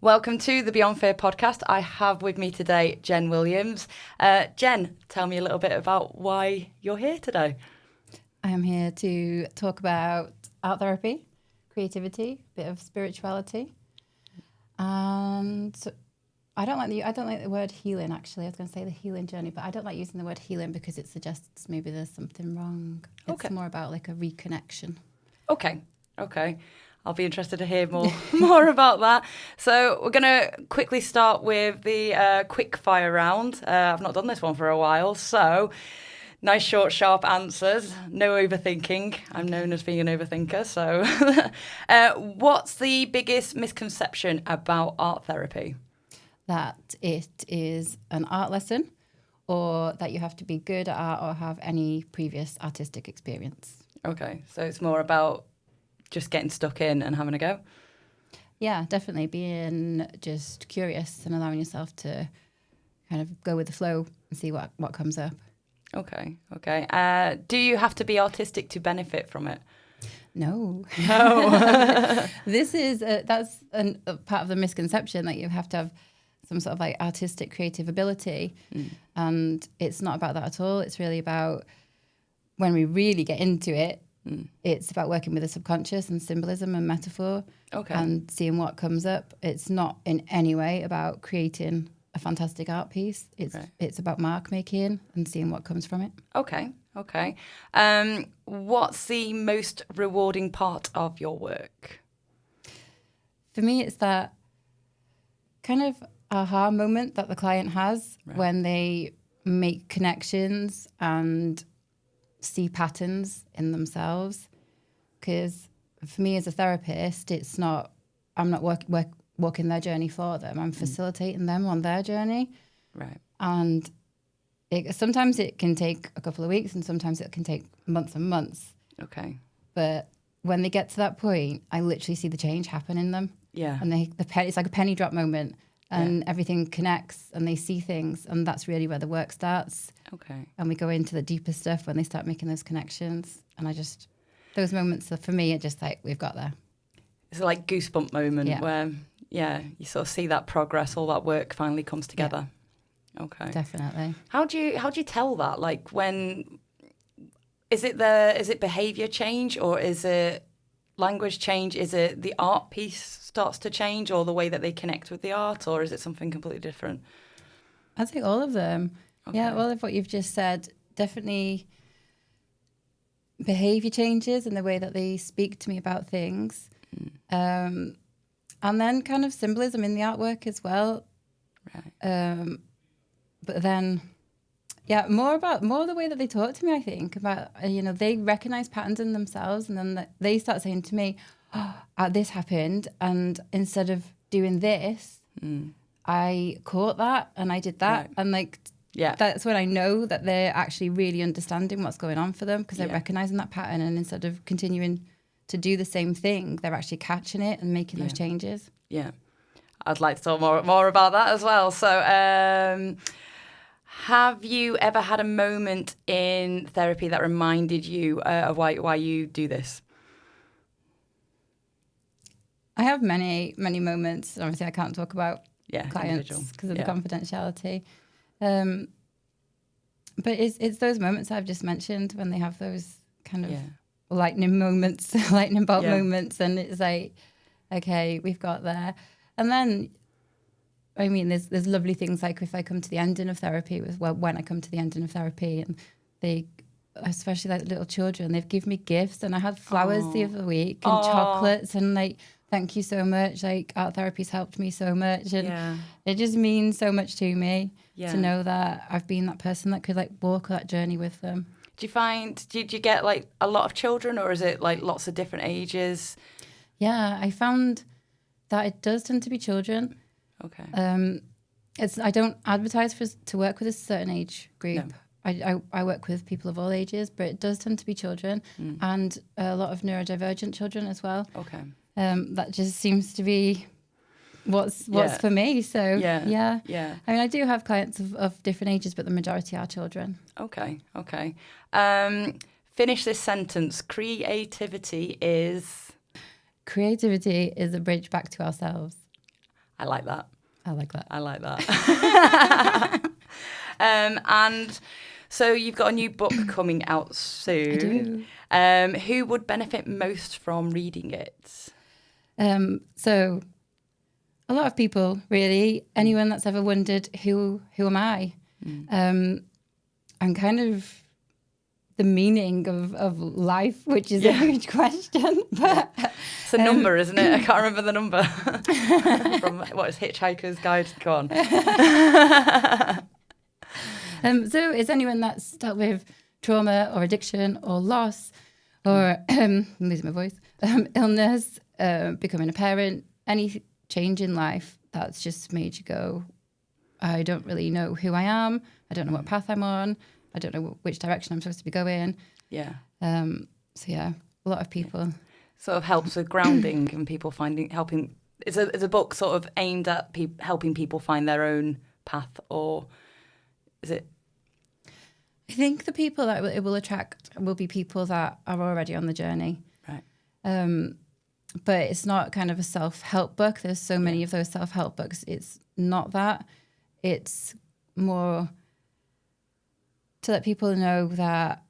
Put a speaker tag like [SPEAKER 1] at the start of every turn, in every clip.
[SPEAKER 1] Welcome to the Beyond Fear podcast. I have with me today Jen Williams. Jen, tell me a little bit about why you're here today.
[SPEAKER 2] I am here to talk about art therapy, creativity, a bit of spirituality, and I don't like the word healing. Actually, I was going to say the healing journey, but I don't like using the word healing because it suggests maybe there's something wrong. It's more about like a reconnection.
[SPEAKER 1] Okay. I'll be interested to hear more about that. So we're going to quickly start with the quick fire round. I've not done this one for a while, so nice, short, sharp answers. No overthinking. I'm known as being an overthinker. So what's the biggest misconception about art therapy?
[SPEAKER 2] That it is an art lesson, or that you have to be good at art or have any previous artistic experience.
[SPEAKER 1] Okay, so it's more about just getting stuck in and having a go?
[SPEAKER 2] Yeah, definitely being just curious and allowing yourself to kind of go with the flow and see what comes up.
[SPEAKER 1] Okay. Do you have to be artistic to benefit from it?
[SPEAKER 2] No. This is that's a part of the misconception that you have to have some sort of like artistic creative ability, and it's not about that at all. It's really about when we really get into it. It's about working with the subconscious and symbolism and metaphor, and seeing what comes up. It's not in any way about creating a fantastic art piece. It's about mark making and seeing what comes from it.
[SPEAKER 1] Okay. What's the most rewarding part of your work?
[SPEAKER 2] For me, it's that kind of aha moment that the client has when they make connections and see patterns in themselves. Because for me as a therapist, I'm not walking their journey for them. I'm facilitating them on their journey.
[SPEAKER 1] Right.
[SPEAKER 2] And sometimes it can take a couple of weeks and sometimes it can take months and months.
[SPEAKER 1] Okay.
[SPEAKER 2] But when they get to that point, I literally see the change happen in them.
[SPEAKER 1] Yeah.
[SPEAKER 2] And it's like a penny drop moment, and everything connects and they see things, and that's really where the work starts.
[SPEAKER 1] Okay.
[SPEAKER 2] And we go into the deeper stuff when they start making those connections. And those moments are, for me, are just like, we've got there.
[SPEAKER 1] It's like goosebump moment where, you sort of see that progress, all that work finally comes together. Yeah. Okay.
[SPEAKER 2] Definitely.
[SPEAKER 1] How do you tell that? Like, when is it behavior change, or is it language change? Is it the art piece starts to change, or the way that they connect with the art, or is it something completely different?
[SPEAKER 2] I think all of them.
[SPEAKER 1] Okay.
[SPEAKER 2] Yeah, all of what you've just said. Definitely behavior changes in the way that they speak to me about things. And then kind of symbolism in the artwork as well.
[SPEAKER 1] Right.
[SPEAKER 2] But then, more the way that they talk to me, I think, about, they recognize patterns in themselves, and then they start saying to me, this happened, and instead of doing this, I caught that and I did that. Right. And that's when I know that they're actually really understanding what's going on for them, because they're recognizing that pattern, and instead of continuing to do the same thing, they're actually catching it and making those changes. Yeah.
[SPEAKER 1] I'd like to talk more about that as well. So, have you ever had a moment in therapy that reminded you of why you do this?
[SPEAKER 2] I have many, many moments. Obviously, I can't talk about clients because of the confidentiality. But it's those moments I've just mentioned, when they have those kind of lightning bolt moments, and it's like, okay, we've got there. And then, I mean, there's lovely things like if I come to the ending of therapy, when I come to the ending of therapy, and they, especially like little children, they've given me gifts, and I had flowers the other week and chocolates, and like, thank you so much. Like, art therapy's helped me so much, and it just means so much to me to know that I've been that person that could like walk that journey with them.
[SPEAKER 1] Do you get like a lot of children, or is it like lots of different ages?
[SPEAKER 2] Yeah, I found that it does tend to be children.
[SPEAKER 1] Okay.
[SPEAKER 2] I don't advertise to work with a certain age group. No. I work with people of all ages, but it does tend to be children, and a lot of neurodivergent children as well.
[SPEAKER 1] Okay.
[SPEAKER 2] That just seems to be what's for me. So yeah. I mean, I do have clients of different ages, but the majority are children.
[SPEAKER 1] Okay. Finish this sentence. Creativity is
[SPEAKER 2] a bridge back to ourselves.
[SPEAKER 1] I like that.
[SPEAKER 2] I like that.
[SPEAKER 1] I like that. And so you've got a new book coming out soon.
[SPEAKER 2] I do.
[SPEAKER 1] Who would benefit most from reading it?
[SPEAKER 2] So a lot of people, really. Anyone that's ever wondered, who am I? And kind of the meaning of life, which is a huge question. But
[SPEAKER 1] it's a number, isn't it? I can't remember the number. From what is Hitchhiker's Guide? Go on.
[SPEAKER 2] So it's anyone that's dealt with trauma or addiction or loss or I'm losing my voice, illness, becoming a parent, any change in life that's just made you go, I don't really know who I am. I don't know what path I'm on. I don't know which direction I'm supposed to be going.
[SPEAKER 1] Yeah.
[SPEAKER 2] So yeah, a lot of people.
[SPEAKER 1] Sort of helps with grounding and people helping. It's a book sort of aimed at helping people find their own path, or is it?
[SPEAKER 2] I think the people that it will attract will be people that are already on the journey.
[SPEAKER 1] Right.
[SPEAKER 2] But it's not kind of a self-help book. There's so many of those self-help books. It's not that. It's more to let people know that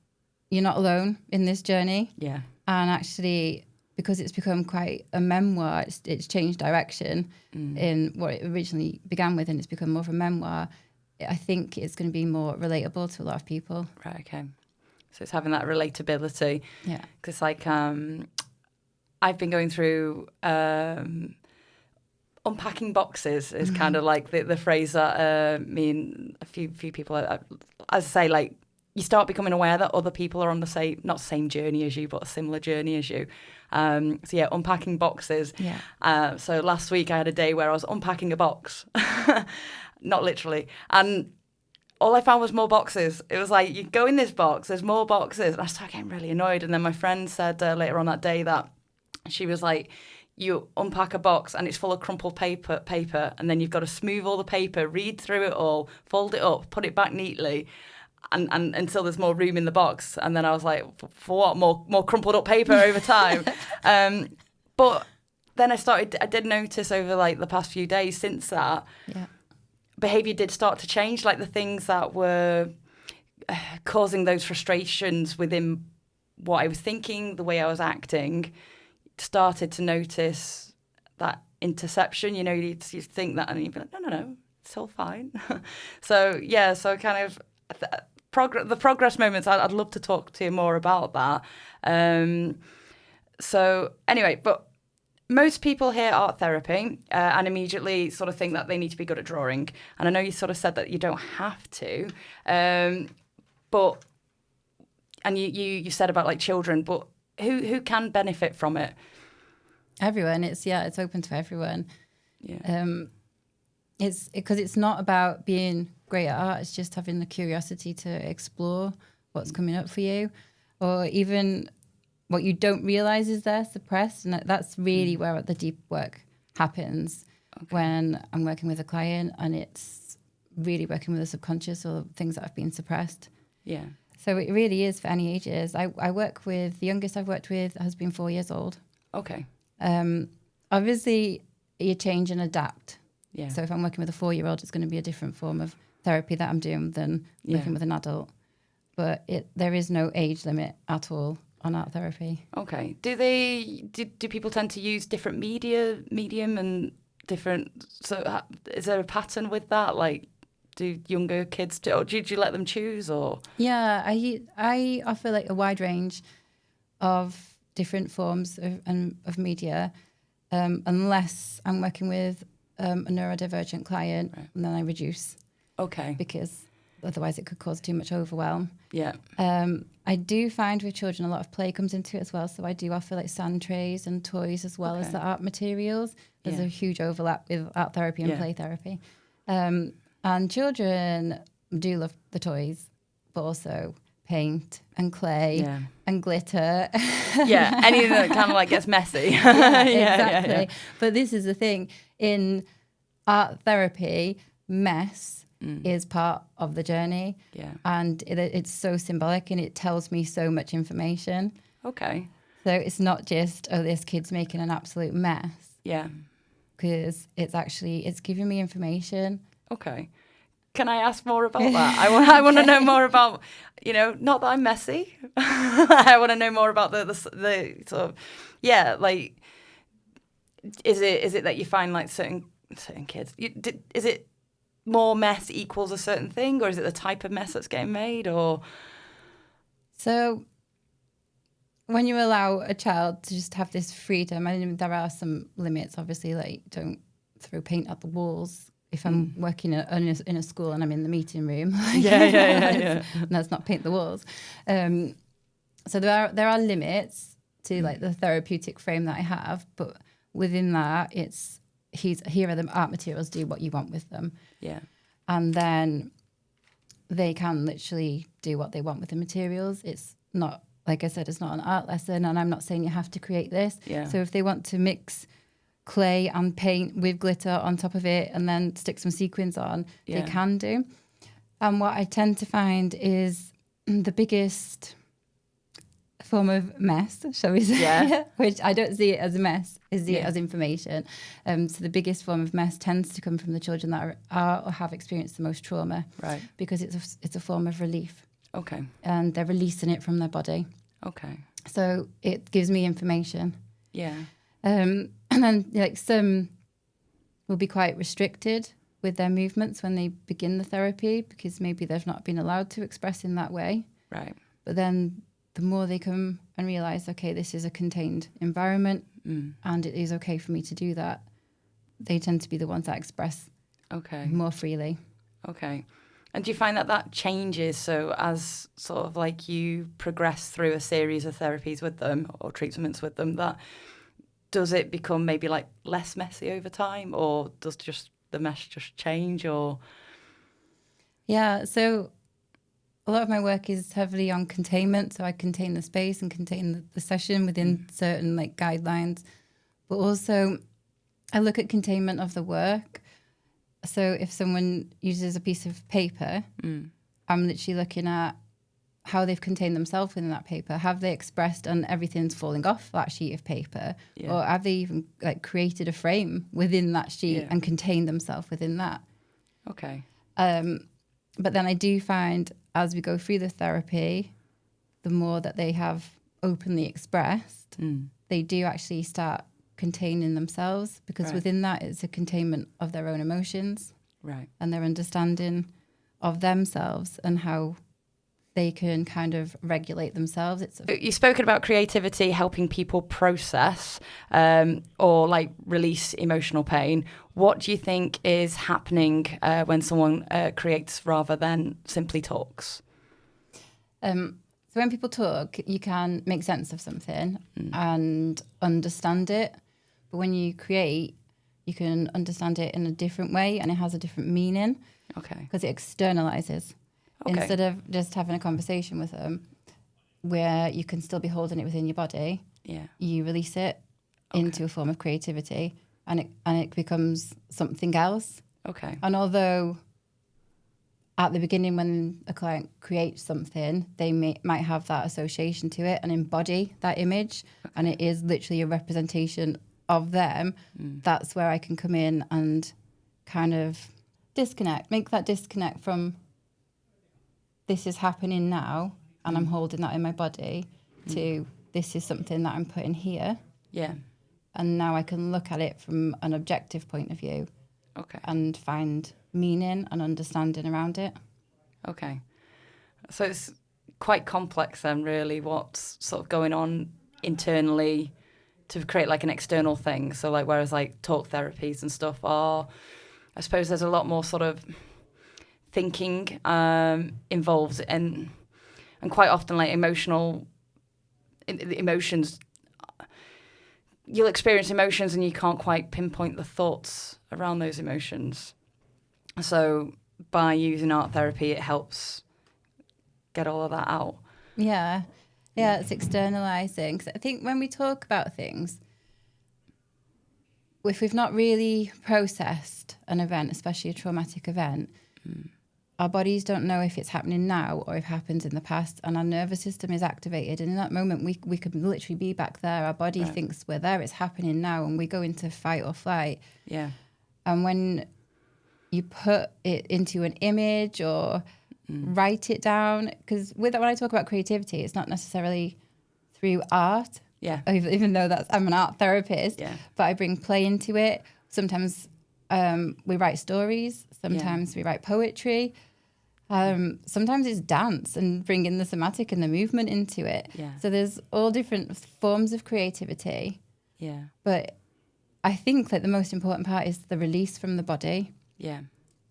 [SPEAKER 2] you're not alone in this journey.
[SPEAKER 1] Yeah.
[SPEAKER 2] And actually, because it's become quite a memoir, it's changed direction in what it originally began with, and it's become more of a memoir. I think it's going to be more relatable to a lot of people.
[SPEAKER 1] Right, okay. So it's having that relatability.
[SPEAKER 2] Yeah.
[SPEAKER 1] Because, like, I've been going through unpacking boxes is kind of like the phrase that me and a few people, as I say, like, you start becoming aware that other people are on the not same journey as you, but a similar journey as you. So yeah, unpacking boxes.
[SPEAKER 2] Yeah.
[SPEAKER 1] So last week I had a day where I was unpacking a box, not literally, and all I found was more boxes. It was like, you go in this box, there's more boxes, and I started getting really annoyed. And then my friend said later on that day that she was like, you unpack a box and it's full of crumpled paper, and then you've got to smooth all the paper, read through it all, fold it up, put it back neatly. And until there's more room in the box. And then I was like, for what? More crumpled up paper over time. But then I did notice over like the past few days since that, behaviour did start to change. Like the things that were causing those frustrations within what I was thinking, the way I was acting, started to notice that interception. You know, you think that and you'd be like, no, it's all fine. So kind of... the progress moments, I'd love to talk to you more about that. So anyway, but most people hear art therapy and immediately sort of think that they need to be good at drawing. And I know you sort of said that you don't have to, but and you said about like children, but who can benefit from it?
[SPEAKER 2] Everyone. It's open to everyone.
[SPEAKER 1] Yeah.
[SPEAKER 2] It's because it's not about being great at art. It's just having the curiosity to explore what's coming up for you, or even what you don't realize is there suppressed. And that's really where the deep work happens when I'm working with a client, and it's really working with the subconscious or things that have been suppressed.
[SPEAKER 1] Yeah.
[SPEAKER 2] So it really is for any ages. I work with, the youngest I've worked with has been 4 years old.
[SPEAKER 1] Okay.
[SPEAKER 2] Obviously, you change and adapt.
[SPEAKER 1] Yeah.
[SPEAKER 2] So if I'm working with a 4-year-old, it's going to be a different form of therapy that I'm doing than working with an adult. But there is no age limit at all on art therapy.
[SPEAKER 1] Okay. Do people tend to use different medium and different? So is there a pattern with that? Like, do younger kids or do you let them choose or?
[SPEAKER 2] Yeah, I offer like a wide range of different forms of media, unless I'm working with a neurodivergent client, and then I reduce.
[SPEAKER 1] Okay.
[SPEAKER 2] Because otherwise it could cause too much overwhelm.
[SPEAKER 1] Yeah.
[SPEAKER 2] I do find with children a lot of play comes into it as well. So I do offer like sand trays and toys as well as the art materials. There's a huge overlap with art therapy and play therapy. And children do love the toys, but also paint and clay and glitter.
[SPEAKER 1] Yeah, anything that kind of like gets messy.
[SPEAKER 2] Exactly. Yeah. But this is the thing. In art therapy, mess is part of the journey. Yeah. And it's so symbolic and it tells me so much information.
[SPEAKER 1] Okay.
[SPEAKER 2] So it's not just, this kid's making an absolute mess.
[SPEAKER 1] Yeah.
[SPEAKER 2] because it's giving me information.
[SPEAKER 1] Okay. Can I ask more about that? I want to know more about, not that I'm messy. I want to know more about the sort of, like, is it that you find like certain kids, is it more mess equals a certain thing, or is it the type of mess that's getting made, or?
[SPEAKER 2] So when you allow a child to just have this freedom, I mean, there are some limits, obviously, like don't throw paint at the walls. If I'm working in a school and I'm in the meeting room,
[SPEAKER 1] yeah.
[SPEAKER 2] Let's not paint the walls. So there are limits to like the therapeutic frame that I have, but within that, here are the art materials. Do what you want with them.
[SPEAKER 1] Yeah,
[SPEAKER 2] and then they can literally do what they want with the materials. It's not, like I said, it's not an art lesson, and I'm not saying you have to create this.
[SPEAKER 1] Yeah.
[SPEAKER 2] So if they want to mix clay and paint with glitter on top of it and then stick some sequins on, they can do. And what I tend to find is the biggest form of mess, shall we say, which I don't see it as a mess, see it as information. So the biggest form of mess tends to come from the children that are or have experienced the most trauma,
[SPEAKER 1] right?
[SPEAKER 2] Because it's a form of relief.
[SPEAKER 1] Okay.
[SPEAKER 2] And they're releasing it from their body.
[SPEAKER 1] Okay.
[SPEAKER 2] So it gives me information.
[SPEAKER 1] Yeah.
[SPEAKER 2] And then like some will be quite restricted with their movements when they begin the therapy, because maybe they've not been allowed to express in that way.
[SPEAKER 1] Right.
[SPEAKER 2] But then the more they come and realise, okay, this is a contained environment and it is okay for me to do that, they tend to be the ones that express more freely.
[SPEAKER 1] Okay. And do you find that changes? So as sort of like you progress through a series of therapies with them or treatments with them, that does it become maybe like less messy over time, or does just the mesh just change, or?
[SPEAKER 2] Yeah, so a lot of my work is heavily on containment. So I contain the space and contain the session within certain like guidelines. But also I look at containment of the work. So if someone uses a piece of paper, I'm literally looking at how they've contained themselves within that paper. Have they expressed and everything's falling off that sheet of paper? Yeah. Or have they even like created a frame within that sheet and contained themselves within that?
[SPEAKER 1] Okay.
[SPEAKER 2] But then I do find as we go through the therapy, the more that they have openly expressed, they do actually start containing themselves, because within that it's a containment of their own emotions,
[SPEAKER 1] right,
[SPEAKER 2] and their understanding of themselves and how they can kind of regulate themselves.
[SPEAKER 1] You've spoken about creativity helping people process or like release emotional pain. What do you think is happening when someone creates rather than simply talks?
[SPEAKER 2] So when people talk, you can make sense of something and understand it. But when you create, you can understand it in a different way, and it has a different meaning.
[SPEAKER 1] Okay.
[SPEAKER 2] Because it externalizes. Okay. Instead of just having a conversation with them where you can still be holding it within your body, you release it into a form of creativity, and it becomes something else. Okay. And although at the beginning when a client creates something, they might have that association to it and embody that image, and it is literally a representation of them, that's where I can come in and kind of make that disconnect from this is happening now and I'm holding that in my body to this is something that I'm putting here. Yeah. And now I can look at it from an objective point of view. Okay. And find meaning and understanding around it.
[SPEAKER 1] Okay. So it's quite complex then, really, what's sort of going on internally to create like an external thing. So like whereas like talk therapies and stuff are, I suppose there's a lot more sort of thinking involved and quite often like emotions, you'll experience emotions and you can't quite pinpoint the thoughts around those emotions. So by using art therapy, it helps get all of that out.
[SPEAKER 2] Yeah. Yeah, it's externalizing. 'Cause I think when we talk about things, if we've not really processed an event, especially a traumatic event, our bodies don't know if it's happening now or if it happened in the past, and our nervous system is activated. And in that moment, we could literally be back there. Our body thinks we're there, it's happening now, and we go into fight or flight.
[SPEAKER 1] Yeah.
[SPEAKER 2] And when you put it into an image or write it down, because when I talk about creativity, it's not necessarily through art.
[SPEAKER 1] Yeah.
[SPEAKER 2] Even though I'm an art therapist, but I bring play into it. Sometimes we write stories. Sometimes we write poetry. Sometimes it's dance and bringing the somatic and the movement into it.
[SPEAKER 1] Yeah.
[SPEAKER 2] So there's all different forms of creativity.
[SPEAKER 1] Yeah.
[SPEAKER 2] But I think that the most important part is the release from the body.
[SPEAKER 1] Yeah.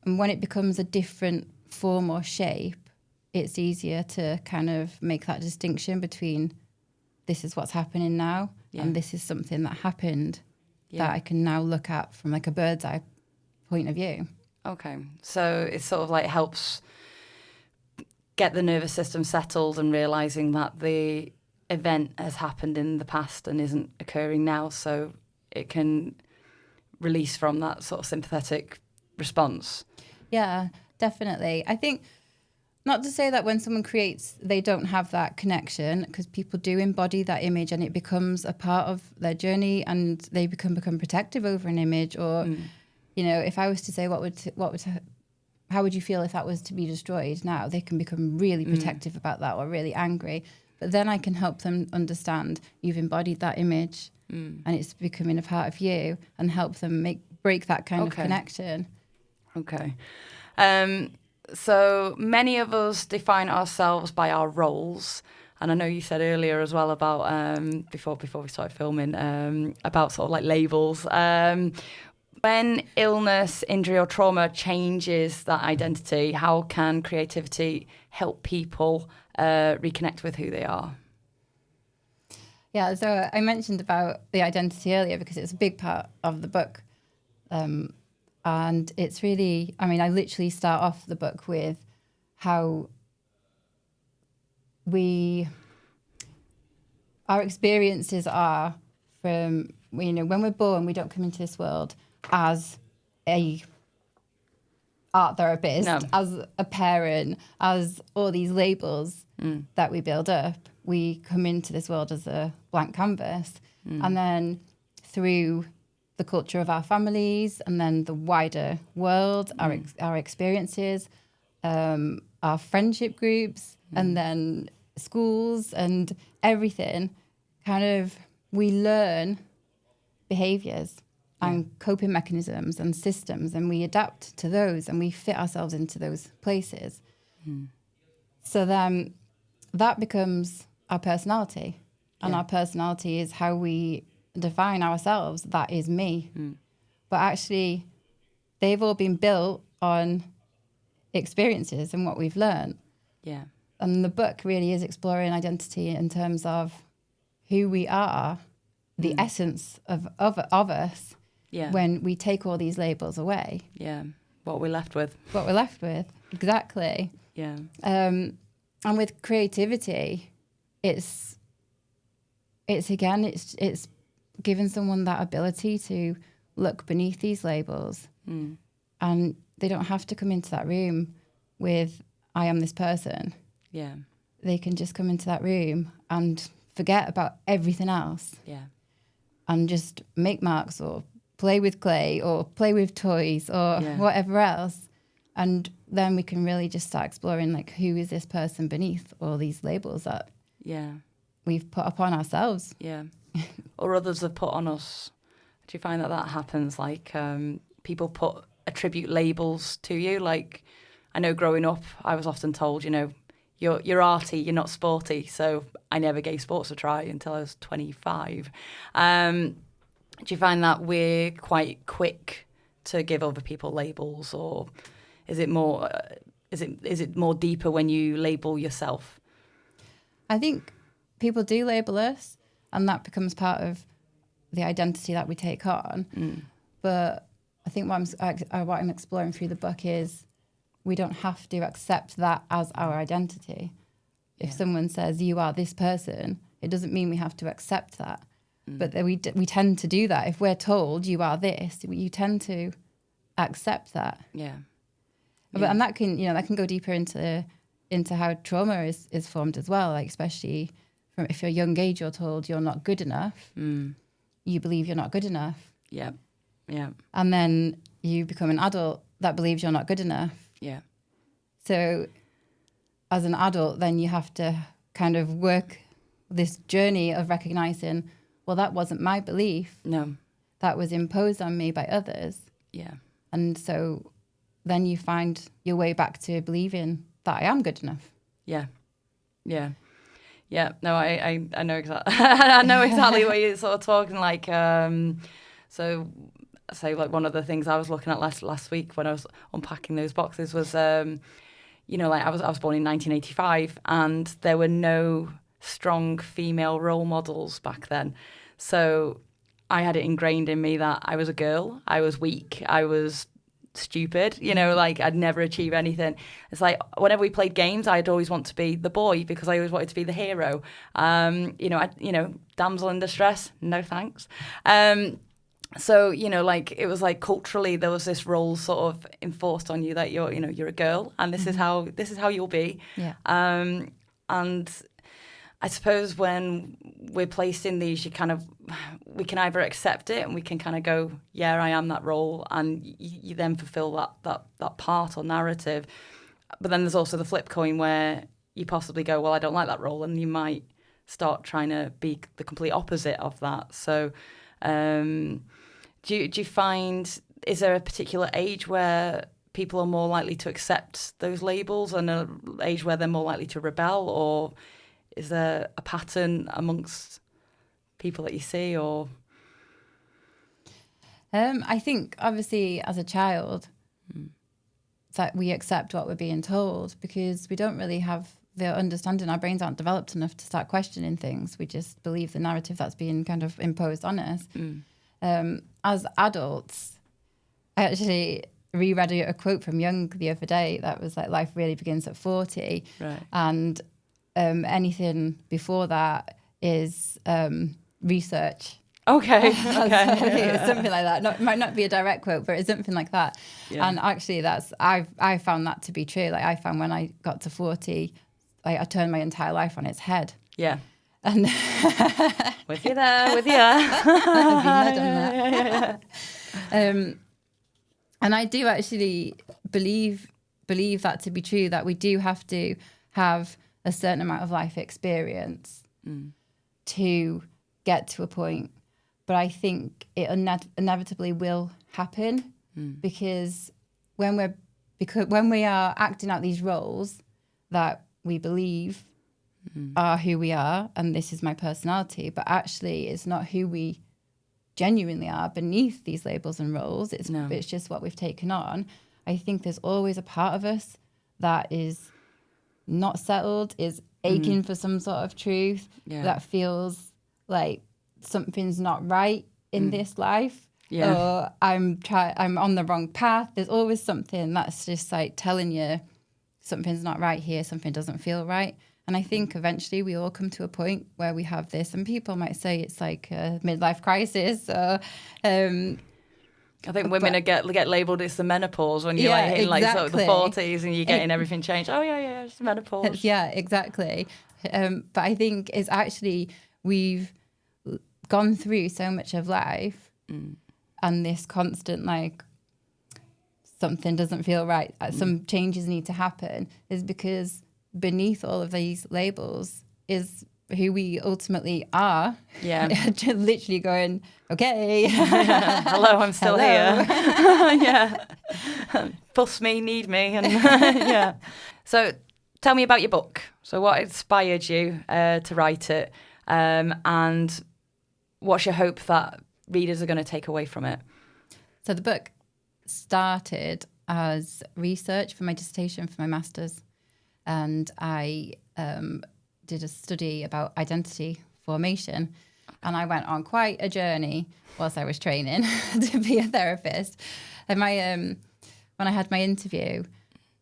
[SPEAKER 2] And when it becomes a different form or shape, it's easier to kind of make that distinction between this is what's happening now and this is something that happened that I can now look at from like a bird's eye point of view.
[SPEAKER 1] Okay. So it sort of like helps get the nervous system settled and realizing that the event has happened in the past and isn't occurring now, so it can release from that sort of sympathetic response.
[SPEAKER 2] Yeah, definitely. I think, not to say that when someone creates, they don't have that connection, because people do embody that image and it becomes a part of their journey, and they become protective over an image. Or, you know, if I was to say, how would you feel if that was to be destroyed now? They can become really protective about that or really angry. But then I can help them understand you've embodied that image and it's becoming a part of you, and help them break that kind of connection. Okay.
[SPEAKER 1] So many of us define ourselves by our roles. And I know you said earlier as well about, before we started filming, about sort of like labels. When illness, injury or trauma changes that identity, how can creativity help people reconnect with who they are?
[SPEAKER 2] Yeah, so I mentioned about the identity earlier because it's a big part of the book. And it's really, I mean, I literally start off the book with how our experiences are from, you know, when we're born, we don't come into this world as a art therapist, as a parent, as all these labels that we build up. We come into this world as a blank canvas. And then through the culture of our families and then the wider world, our experiences, our friendship groups, and then schools and everything, kind of, we learn behaviors and coping mechanisms and systems, and we adapt to those and we fit ourselves into those places. So then that becomes our personality, and our personality is how we define ourselves. That is me. But actually, they've all been built on experiences and what we've learned.
[SPEAKER 1] Yeah.
[SPEAKER 2] And the book really is exploring identity in terms of who we are, the essence of us, when we take all these labels away.
[SPEAKER 1] Yeah. What we're left with.
[SPEAKER 2] What we're left with, exactly.
[SPEAKER 1] Yeah.
[SPEAKER 2] And with creativity, it's giving someone that ability to look beneath these labels. And they don't have to come into that room with, I am this person.
[SPEAKER 1] Yeah.
[SPEAKER 2] They can just come into that room and forget about everything else.
[SPEAKER 1] Yeah.
[SPEAKER 2] And just make marks or play with clay or play with toys or whatever else. And then we can really just start exploring, like, who is this person beneath all these labels that we've put upon ourselves.
[SPEAKER 1] Yeah. Or others have put on us. Do you find that happens? Like, people attribute labels to you. Like, I know growing up, I was often told, you know, you're arty, you're not sporty. So I never gave sports a try until I was 25. Do you find that we're quite quick to give other people labels, or is it more deeper when you label yourself?
[SPEAKER 2] I think people do label us, and that becomes part of the identity that we take on. But I think what I'm exploring through the book is we don't have to accept that as our identity. If someone says you are this person, it doesn't mean we have to accept that. But we tend to do that. If we're told you are this, you tend to accept that.
[SPEAKER 1] Yeah.
[SPEAKER 2] And that can, that can go deeper into how trauma is formed as well. Like, especially from if you're a young age, you're told you're not good enough. You believe you're not good enough.
[SPEAKER 1] Yeah. Yeah.
[SPEAKER 2] And then you become an adult that believes you're not good enough.
[SPEAKER 1] Yeah.
[SPEAKER 2] So as an adult, then you have to kind of work this journey of recognizing, well, that wasn't my belief.
[SPEAKER 1] No.
[SPEAKER 2] That was imposed on me by others.
[SPEAKER 1] Yeah.
[SPEAKER 2] And so then you find your way back to believing that I am good enough.
[SPEAKER 1] Yeah. Yeah. Yeah. No, I know exactly. I know exactly what you're sort of talking like. So, say like one of the things I was looking at last week when I was unpacking those boxes was, like I was born in 1985, and there were no strong female role models back then. So I had it ingrained in me that I was a girl, I was weak, I was stupid, like I'd never achieve anything. It's like whenever we played games, I'd always want to be the boy because I always wanted to be the hero. Damsel in distress, no thanks. So, like it was like culturally there was this role sort of enforced on you that you're a girl and this is how you'll be.
[SPEAKER 2] Yeah.
[SPEAKER 1] And I suppose when we're placed in these, we can either accept it and we can kind of go, yeah, I am that role, and you then fulfill that part or narrative. But then there's also the flip coin where you possibly go, well, I don't like that role, and you might start trying to be the complete opposite of that. So do you find, is there a particular age where people are more likely to accept those labels and an age where they're more likely to rebel, or is there a pattern amongst people that you see? Or
[SPEAKER 2] I think obviously as a child that we accept what we're being told because we don't really have the understanding. Our brains aren't developed enough to start questioning things. We just believe the narrative that's being kind of imposed on us. As adults, I actually reread a quote from Jung the other day that was like, life really begins at 40.
[SPEAKER 1] Right.
[SPEAKER 2] And anything before that is research.
[SPEAKER 1] Okay.
[SPEAKER 2] It's something like that. It might not be a direct quote, but it's something like that. Yeah. And actually I found that to be true. Like I found when I got to 40, I turned my entire life on its head.
[SPEAKER 1] Yeah.
[SPEAKER 2] And
[SPEAKER 1] with you there.
[SPEAKER 2] I've been there, done that. And I do actually believe that to be true, that we do have to have a certain amount of life experience to get to a point. But I think it inevitably will happen because when we are acting out these roles that we believe are who we are, and this is my personality, but actually it's not who we genuinely are beneath these labels and roles. It's just what we've taken on. I think there's always a part of us that is not settled, is aching for some sort of truth, that feels like something's not right in this life, or I'm on the wrong path. There's always something that's just like telling you something's not right here, something doesn't feel right. And I think eventually we all come to a point where we have this, and people might say it's like a midlife crisis. Or,
[SPEAKER 1] I think women get labelled it's the menopause when you're hitting sort of the 40s and you're getting everything changed. Oh, yeah, it's menopause.
[SPEAKER 2] Yeah, exactly. But I think it's actually we've gone through so much of life and this constant something doesn't feel right, some changes need to happen, is because beneath all of these labels is who we ultimately are. Yeah. Just literally going, okay.
[SPEAKER 1] Hello, I'm still here. Yeah. Fuss me, need me. And yeah. So tell me about your book. So what inspired you to write it? And what's your hope that readers are going to take away from it?
[SPEAKER 2] So the book started as research for my dissertation for my master's. And I did a study about identity formation. And I went on quite a journey whilst I was training to be a therapist. And when I had my interview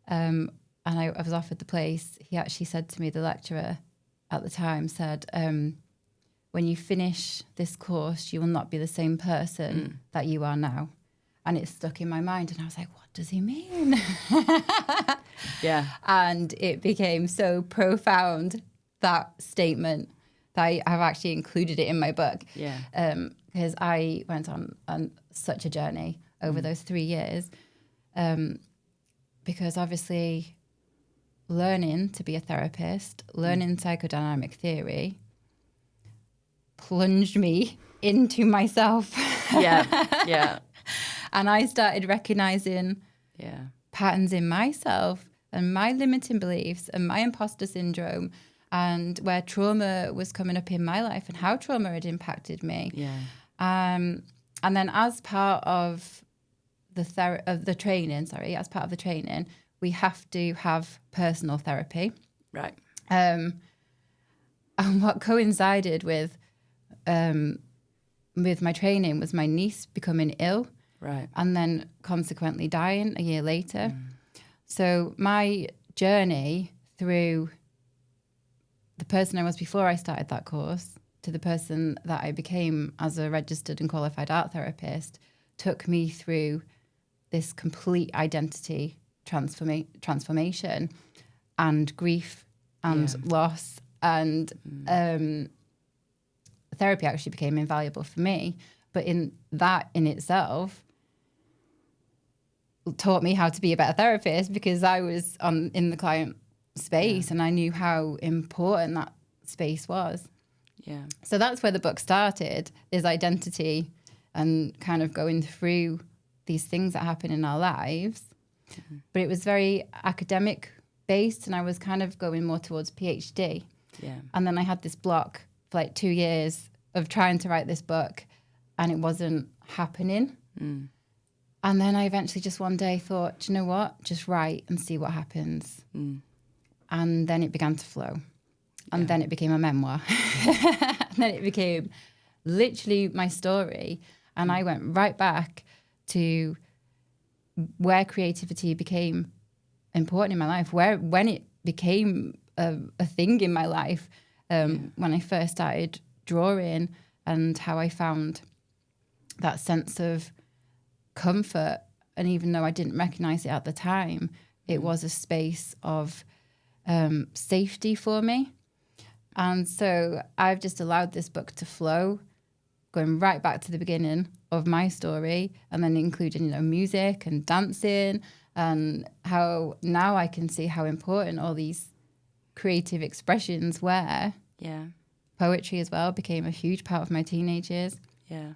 [SPEAKER 2] and I was offered the place, he actually said to me, the lecturer at the time said, when you finish this course, you will not be the same person that you are now. and it stuck in my mind. And I was like, what does he mean?
[SPEAKER 1] Yeah.
[SPEAKER 2] And it became so profound, that statement, that I've actually included it in my book.
[SPEAKER 1] Yeah.
[SPEAKER 2] Because I went on such a journey over those 3 years. Because obviously learning to be a therapist, learning psychodynamic theory, plunged me into myself.
[SPEAKER 1] Yeah.
[SPEAKER 2] And I started recognizing patterns in myself and my limiting beliefs and my imposter syndrome, and where trauma was coming up in my life and how trauma had impacted me.
[SPEAKER 1] Yeah.
[SPEAKER 2] And then as part of the training, we have to have personal therapy.
[SPEAKER 1] Right.
[SPEAKER 2] And what coincided with my training was my niece becoming ill.
[SPEAKER 1] Right.
[SPEAKER 2] And then consequently dying a year later. So my journey through the person I was before I started that course to the person that I became as a registered and qualified art therapist took me through this complete identity transformation and grief and loss. And therapy actually became invaluable for me. But in itself taught me how to be a better therapist, because I was in the client space and I knew how important that space was.
[SPEAKER 1] Yeah.
[SPEAKER 2] So that's where the book started, is identity and kind of going through these things that happen in our lives. But it was very academic based, and I was kind of going more towards PhD.
[SPEAKER 1] Yeah.
[SPEAKER 2] And then I had this block for like 2 years of trying to write this book, and it wasn't happening. And then I eventually just one day thought, do you know what? Just write and see what happens. And then it began to flow. And then it became a memoir. And then it became literally my story. And I went right back to where creativity became important in my life, when it became a thing in my life, when I first started drawing, and how I found that sense of comfort. And even though I didn't recognize it at the time, it was a space of safety for me. And so I've just allowed this book to flow, going right back to the beginning of my story, and then including, music and dancing, and how now I can see how important all these creative expressions were.
[SPEAKER 1] Yeah.
[SPEAKER 2] Poetry as well became a huge part of my teenage years.
[SPEAKER 1] Yeah.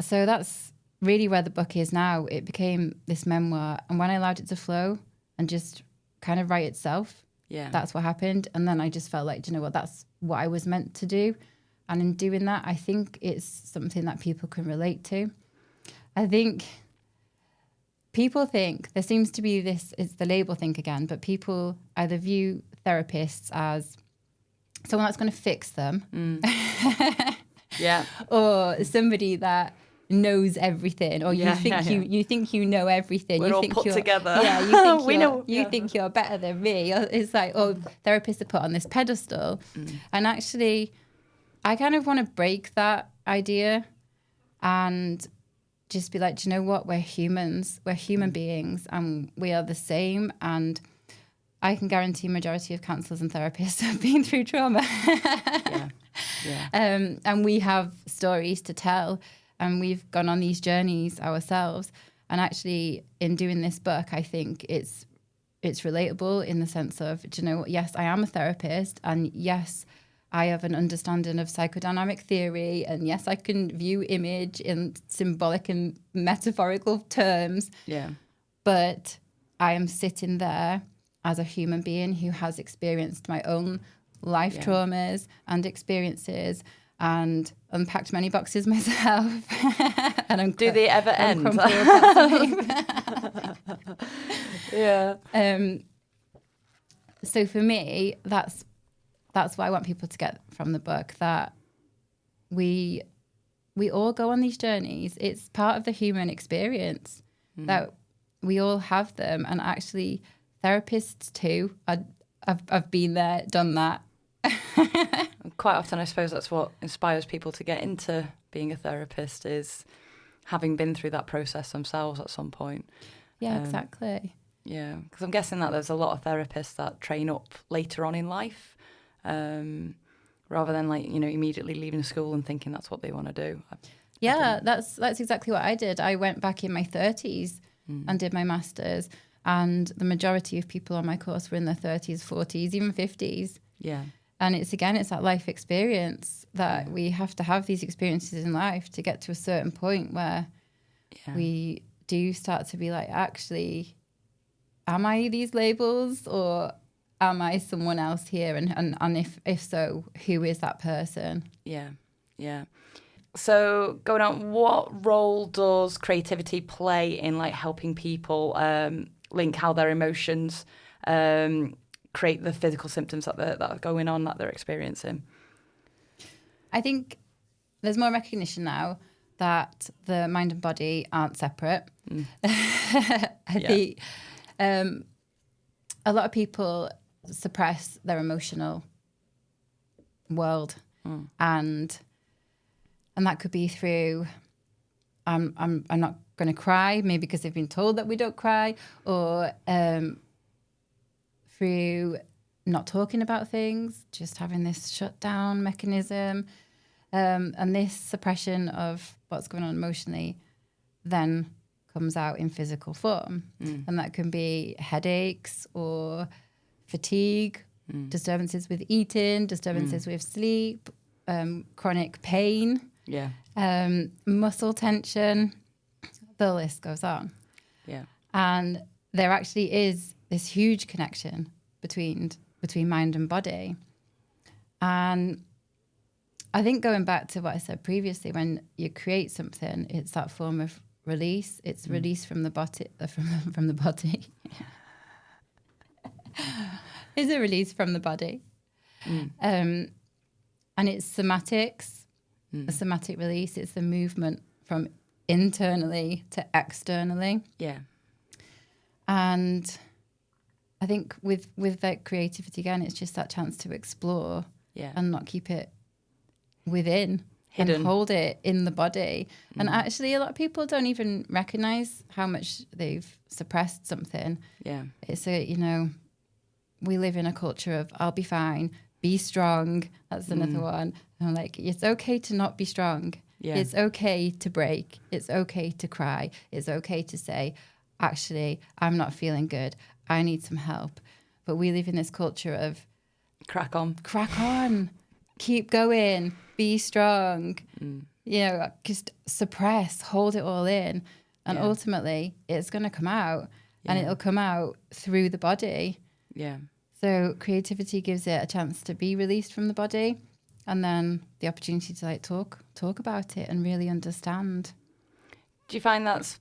[SPEAKER 2] So that's really where the book is now. It became this memoir, and when I allowed it to flow and just kind of write itself, that's what happened. And then I just felt like, do you know what, that's what I was meant to do. And in doing that, I think it's something that people can relate to. I think people think there seems to be this, it's the label thing again, but people either view therapists as someone that's going to fix them or somebody that knows everything, or you think you know everything.
[SPEAKER 1] We're
[SPEAKER 2] you
[SPEAKER 1] all
[SPEAKER 2] think
[SPEAKER 1] put
[SPEAKER 2] you're,
[SPEAKER 1] together.
[SPEAKER 2] Yeah, you think you're better than me. It's like, therapists are put on this pedestal. And actually, I kind of want to break that idea and just be like, do you know what? We're humans. We're human beings, and we are the same. And I can guarantee majority of counsellors and therapists have been through trauma. And we have stories to tell, and we've gone on these journeys ourselves. And actually, in doing this book, I think it's relatable in the sense of, do you know what? Yes, I am a therapist, and yes, I have an understanding of psychodynamic theory, and yes, I can view image in symbolic and metaphorical terms. Yeah. But I am sitting there as a human being who has experienced my own life traumas and experiences, and unpacked many boxes myself. And
[SPEAKER 1] do they ever end?
[SPEAKER 2] So for me, that's what I want people to get from the book, that we all go on these journeys. It's part of the human experience, that we all have them. And actually, therapists too, I've been there, done that.
[SPEAKER 1] Quite often, I suppose that's what inspires people to get into being a therapist, is having been through that process themselves at some point.
[SPEAKER 2] Yeah, exactly.
[SPEAKER 1] Yeah, because I'm guessing that there's a lot of therapists that train up later on in life, rather than immediately leaving school and thinking that's what they want to do.
[SPEAKER 2] Yeah, that's exactly what I did. I went back in my 30s and did my master's, and the majority of people on my course were in their 30s, 40s, even 50s.
[SPEAKER 1] Yeah.
[SPEAKER 2] And it's that life experience that we have to have these experiences in life to get to a certain point where we do start to be like, actually, am I these labels, or am I someone else here? And if so, who is that person?
[SPEAKER 1] Yeah, yeah. So going on, what role does creativity play in helping people link how their emotions create the physical symptoms that are going on, that they're experiencing?
[SPEAKER 2] I think there's more recognition now that the mind and body aren't separate. I think a lot of people suppress their emotional world, and that could be through I'm not going to cry, maybe because they've been told that we don't cry, or through not talking about things, just having this shutdown mechanism, and this suppression of what's going on emotionally then comes out in physical form. And that can be headaches or fatigue, disturbances with eating, disturbances with sleep, chronic pain, muscle tension, the list goes on.
[SPEAKER 1] Yeah.
[SPEAKER 2] And there actually is this huge connection between mind and body. And I think going back to what I said previously, when you create something, it's that form of release. It's release from the body, from the body. It's a release from the body. And it's somatics, a somatic release. It's the movement from internally to externally.
[SPEAKER 1] Yeah.
[SPEAKER 2] And I think with that creativity, again, it's just that chance to explore and not keep it within. Hidden. And hold it in the body. And actually, a lot of people don't even recognize how much they've suppressed something.
[SPEAKER 1] Yeah.
[SPEAKER 2] It's we live in a culture of I'll be fine, be strong. That's another one. And I'm like, it's okay to not be strong. Yeah. It's okay to break. It's okay to cry. It's okay to say, actually, I'm not feeling good. I need some help. But we live in this culture of
[SPEAKER 1] crack on,
[SPEAKER 2] keep going, be strong, just suppress, hold it all in. And ultimately it's going to come out and it'll come out through the body.
[SPEAKER 1] Yeah.
[SPEAKER 2] So creativity gives it a chance to be released from the body, and then the opportunity to talk about it and really understand.
[SPEAKER 1] Do you find that's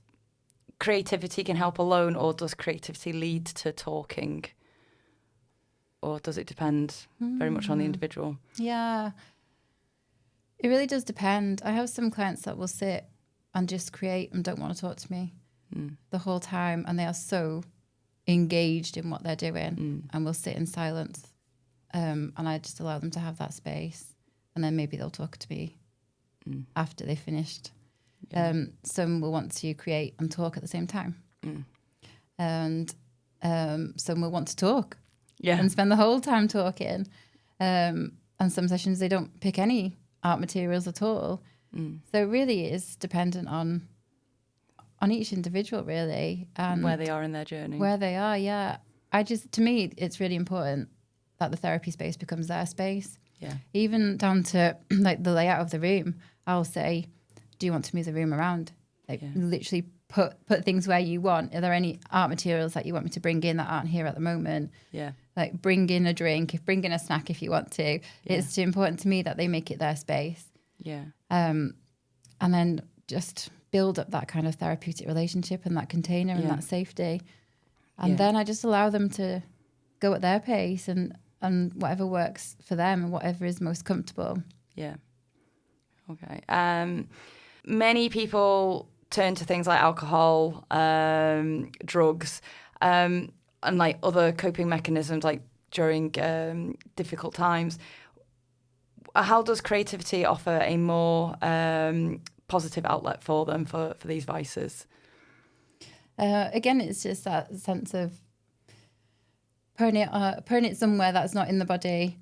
[SPEAKER 1] creativity can help alone, or does creativity lead to talking? Or does it depend very much on the individual?
[SPEAKER 2] Yeah. It really does depend. I have some clients that will sit and just create and don't want to talk to me the whole time, and they are so engaged in what they're doing and will sit in silence. And I just allow them to have that space, and then maybe they'll talk to me after they've finished. Yeah. Some will want to create and talk at the same time. And some will want to talk and spend the whole time talking. And some sessions, they don't pick any art materials at all. So really it is dependent on each individual, really. And
[SPEAKER 1] where they are in their journey.
[SPEAKER 2] Where they are, yeah. To me, it's really important that the therapy space becomes their space. Yeah. Even down to like the layout of the room, I'll say, do you want to move the room around? Literally put things where you want. Are there any art materials that you want me to bring in that aren't here at the moment? Yeah. Like bring in a drink, bring in a snack if you want to. Yeah. It's important to me that they make it their space. Yeah. And then just build up that kind of therapeutic relationship and that container and that safety. And then I just allow them to go at their pace and whatever works for them and whatever is most comfortable. Yeah.
[SPEAKER 1] Okay. Many people turn to things like alcohol, drugs, and like other coping mechanisms, like during difficult times. how does creativity offer a more positive outlet for them for these vices?
[SPEAKER 2] Again, it's just that sense of putting it somewhere that's not in the body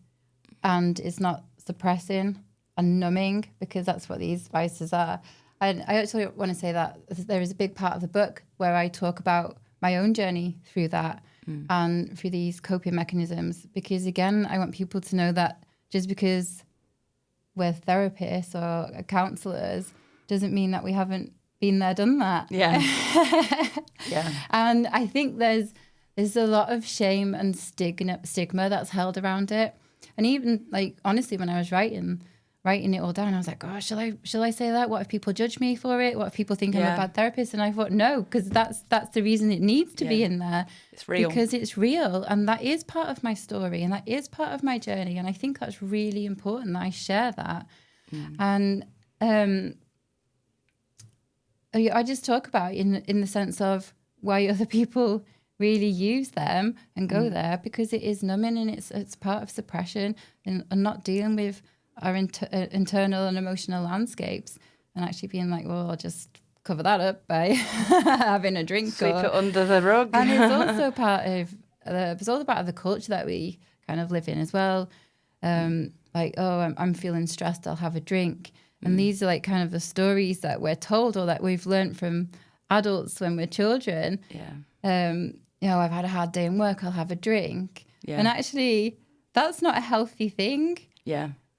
[SPEAKER 2] and it's not suppressing and numbing, because that's what these vices are. And I actually want to say that there is a big part of the book where I talk about my own journey through that and through these coping mechanisms, because again, I want people to know that just because we're therapists or counsellors doesn't mean that we haven't been there, done that.
[SPEAKER 1] Yeah. Yeah.
[SPEAKER 2] And I think there's a lot of shame and stigma that's held around it. And even like, honestly, when I was writing it all down, I was like, oh, shall I say that? What if people judge me for it? What if people think I'm a bad therapist? And I thought, no, because that's the reason it needs to be in there.
[SPEAKER 1] It's real.
[SPEAKER 2] Because it's real. And that is part of my story and that is part of my journey. And I think that's really important that I share that. And I just talk about it in the sense of why other people really use them and go there, because it is numbing and it's part of suppression and not dealing with our internal and emotional landscapes, and actually being like, well, I'll just cover that up by having a drink,
[SPEAKER 1] sweep it under the rug.
[SPEAKER 2] And it's also part of the culture that we kind of live in as well. Like, oh, I'm feeling stressed, I'll have a drink. And these are like kind of the stories that we're told or that we've learned from adults when we're children. I've had a hard day in work, I'll have a drink. And actually, that's not a healthy thing.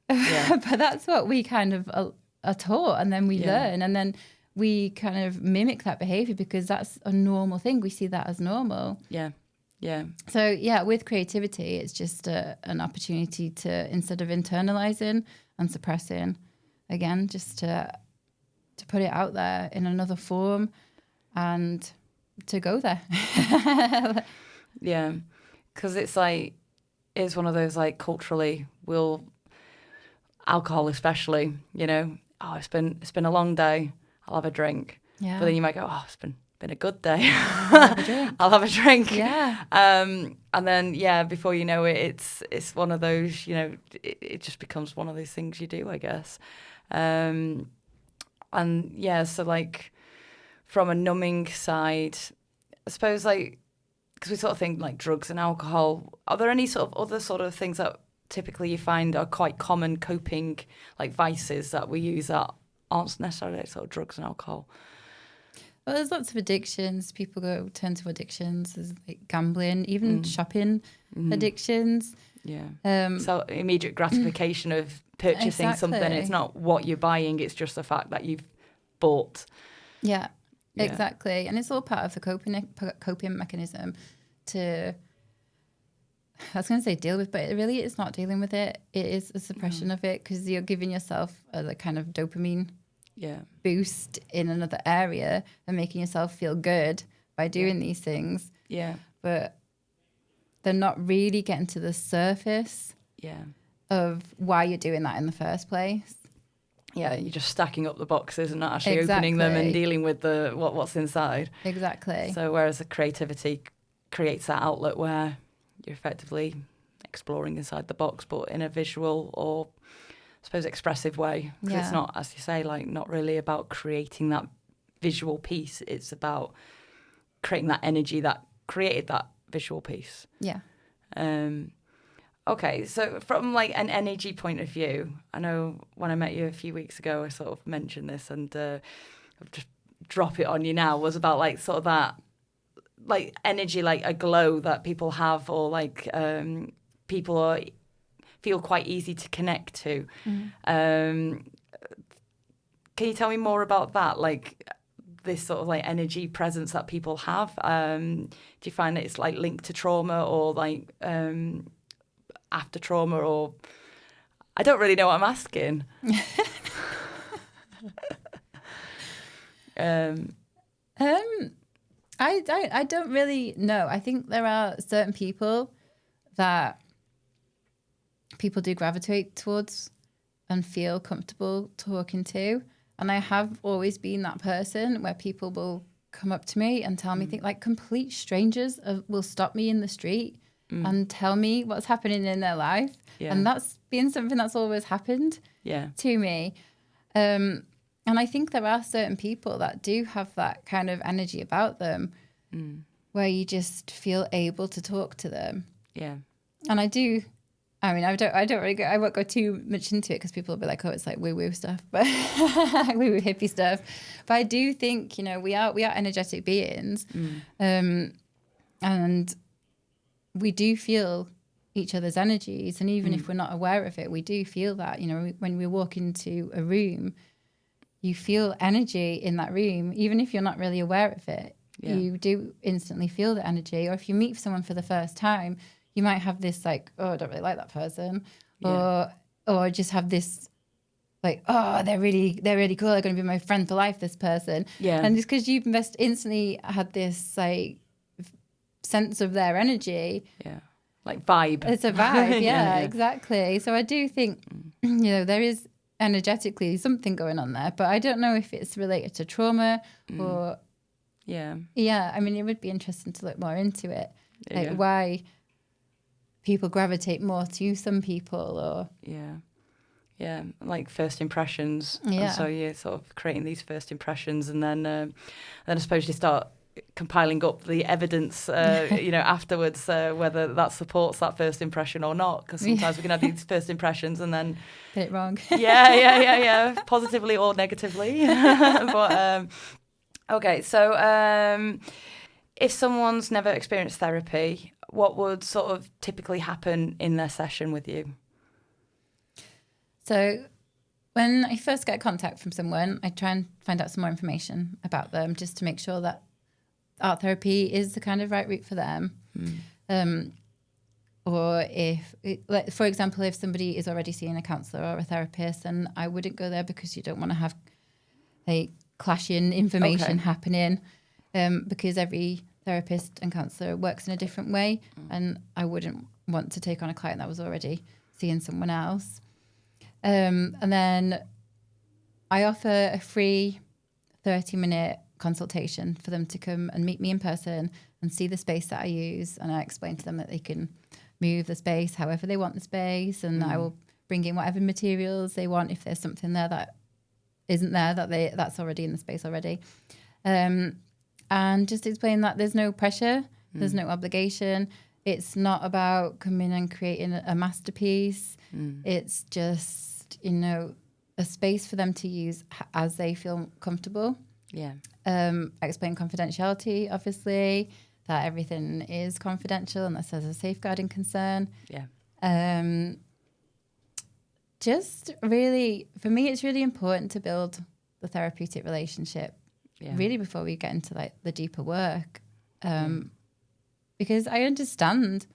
[SPEAKER 2] But that's what we kind of are taught, and then we learn, and then we kind of mimic that behavior because that's a normal thing. We see that as normal. So with creativity, it's just an opportunity to, instead of internalizing and suppressing, again, just to put it out there in another form and to go there.
[SPEAKER 1] Because it's one of those, like, culturally, alcohol especially, it's been a long day, I'll have a drink. But then you might go, oh, it's been a good day, I'll have a drink. And then before you know it, it's one of those, it just becomes one of those things you do, I guess. So like, from a numbing side, I suppose, like, because we sort of think like drugs and alcohol, are there any sort of other sort of things that typically you find are quite common coping, like, vices that we use that aren't necessarily sort of drugs and alcohol?
[SPEAKER 2] Well, there's lots of addictions. People turn to addictions. There's like gambling, even shopping addictions.
[SPEAKER 1] So immediate gratification of purchasing something. It's not what you're buying, it's just the fact that you've bought. Exactly. And it's all part of the coping mechanism to, I was going to say deal with, but it really is not dealing with it. It is a suppression of it, because you're giving yourself a kind of dopamine boost in another area and making yourself feel good by doing these things. But they're not really getting to the surface of why you're doing that in the first place. You're just stacking up the boxes and not actually opening them and dealing with what's inside.
[SPEAKER 2] Exactly.
[SPEAKER 1] So whereas the creativity creates that outlet where you're effectively exploring inside the box, but in a visual or, I suppose, expressive way. Because it's not, as you say, like, not really about creating that visual piece. It's about creating that energy that created that visual piece. Okay, so from, like, an energy point of view, I know when I met you a few weeks ago, I sort of mentioned this, and I'll just drop it on you now, was about, like, sort of that, like, energy, like a glow that people have, or like people feel quite easy to connect to. Can you tell me more about that? Like, this sort of, like, energy presence that people have. Do you find that it's, like, linked to trauma, or like after trauma, or I don't really know what I'm asking.
[SPEAKER 2] I don't really know. I think there are certain people that people do gravitate towards and feel comfortable talking to. And I have always been that person where people will come up to me and tell me things, like complete strangers will stop me in the street and tell me what's happening in their life.
[SPEAKER 1] Yeah.
[SPEAKER 2] And that's been something that's always happened to me. And I think there are certain people that do have that kind of energy about them where you just feel able to talk to them.
[SPEAKER 1] Yeah.
[SPEAKER 2] And I won't go too much into it because people will be like, oh, it's like woo-woo stuff, but woo-woo hippie stuff. But I do think, we are energetic beings. And we do feel each other's energies. And even if we're not aware of it, we do feel that, when we walk into a room, you feel energy in that room, even if you're not really aware of it. Yeah. You do instantly feel the energy. Or if you meet someone for the first time, you might have this like, oh, I don't really like that person. Yeah. Or just have this like, oh, they're really cool. They're going to be my friend for life, this person. Yeah. And just because you've instantly had this like sense of their energy.
[SPEAKER 1] Yeah. Like vibe.
[SPEAKER 2] It's a vibe. Yeah, exactly. So I do think, there is energetically something going on there, but I don't know if it's related to trauma or. Yeah. Yeah. I mean, it would be interesting to look more into it. Like why people gravitate more to some people or like first impressions. And so you're sort of creating these first impressions, and then I suppose you start compiling up the evidence afterwards, whether that supports that first impression or not, because sometimes we can have these first impressions and then get it wrong.
[SPEAKER 1] Positively or negatively. But okay, so if someone's never experienced therapy, what would sort of typically happen in their session with you?
[SPEAKER 2] So when I first get contact from someone, I try and find out some more information about them just to make sure that art therapy is the kind of right route for them. Or if, like, for example, if somebody is already seeing a counsellor or a therapist, then I wouldn't go there because you don't want to have like clashing information happening, because every therapist and counsellor works in a different way, and I wouldn't want to take on a client that was already seeing someone else. And then I offer a free 30-minute consultation for them to come and meet me in person and see the space that I use, and I explain to them that they can move the space however they want the space, and I will bring in whatever materials they want if there's something there that isn't there that's already in the space already, and just explain that there's no pressure, there's no obligation. It's not about coming and creating a masterpiece. It's just a space for them to use as they feel comfortable. Explain confidentiality, obviously, that everything is confidential unless there's a safeguarding concern. Just really, for me, it's really important to build the therapeutic relationship really before we get into like the deeper work, because I understand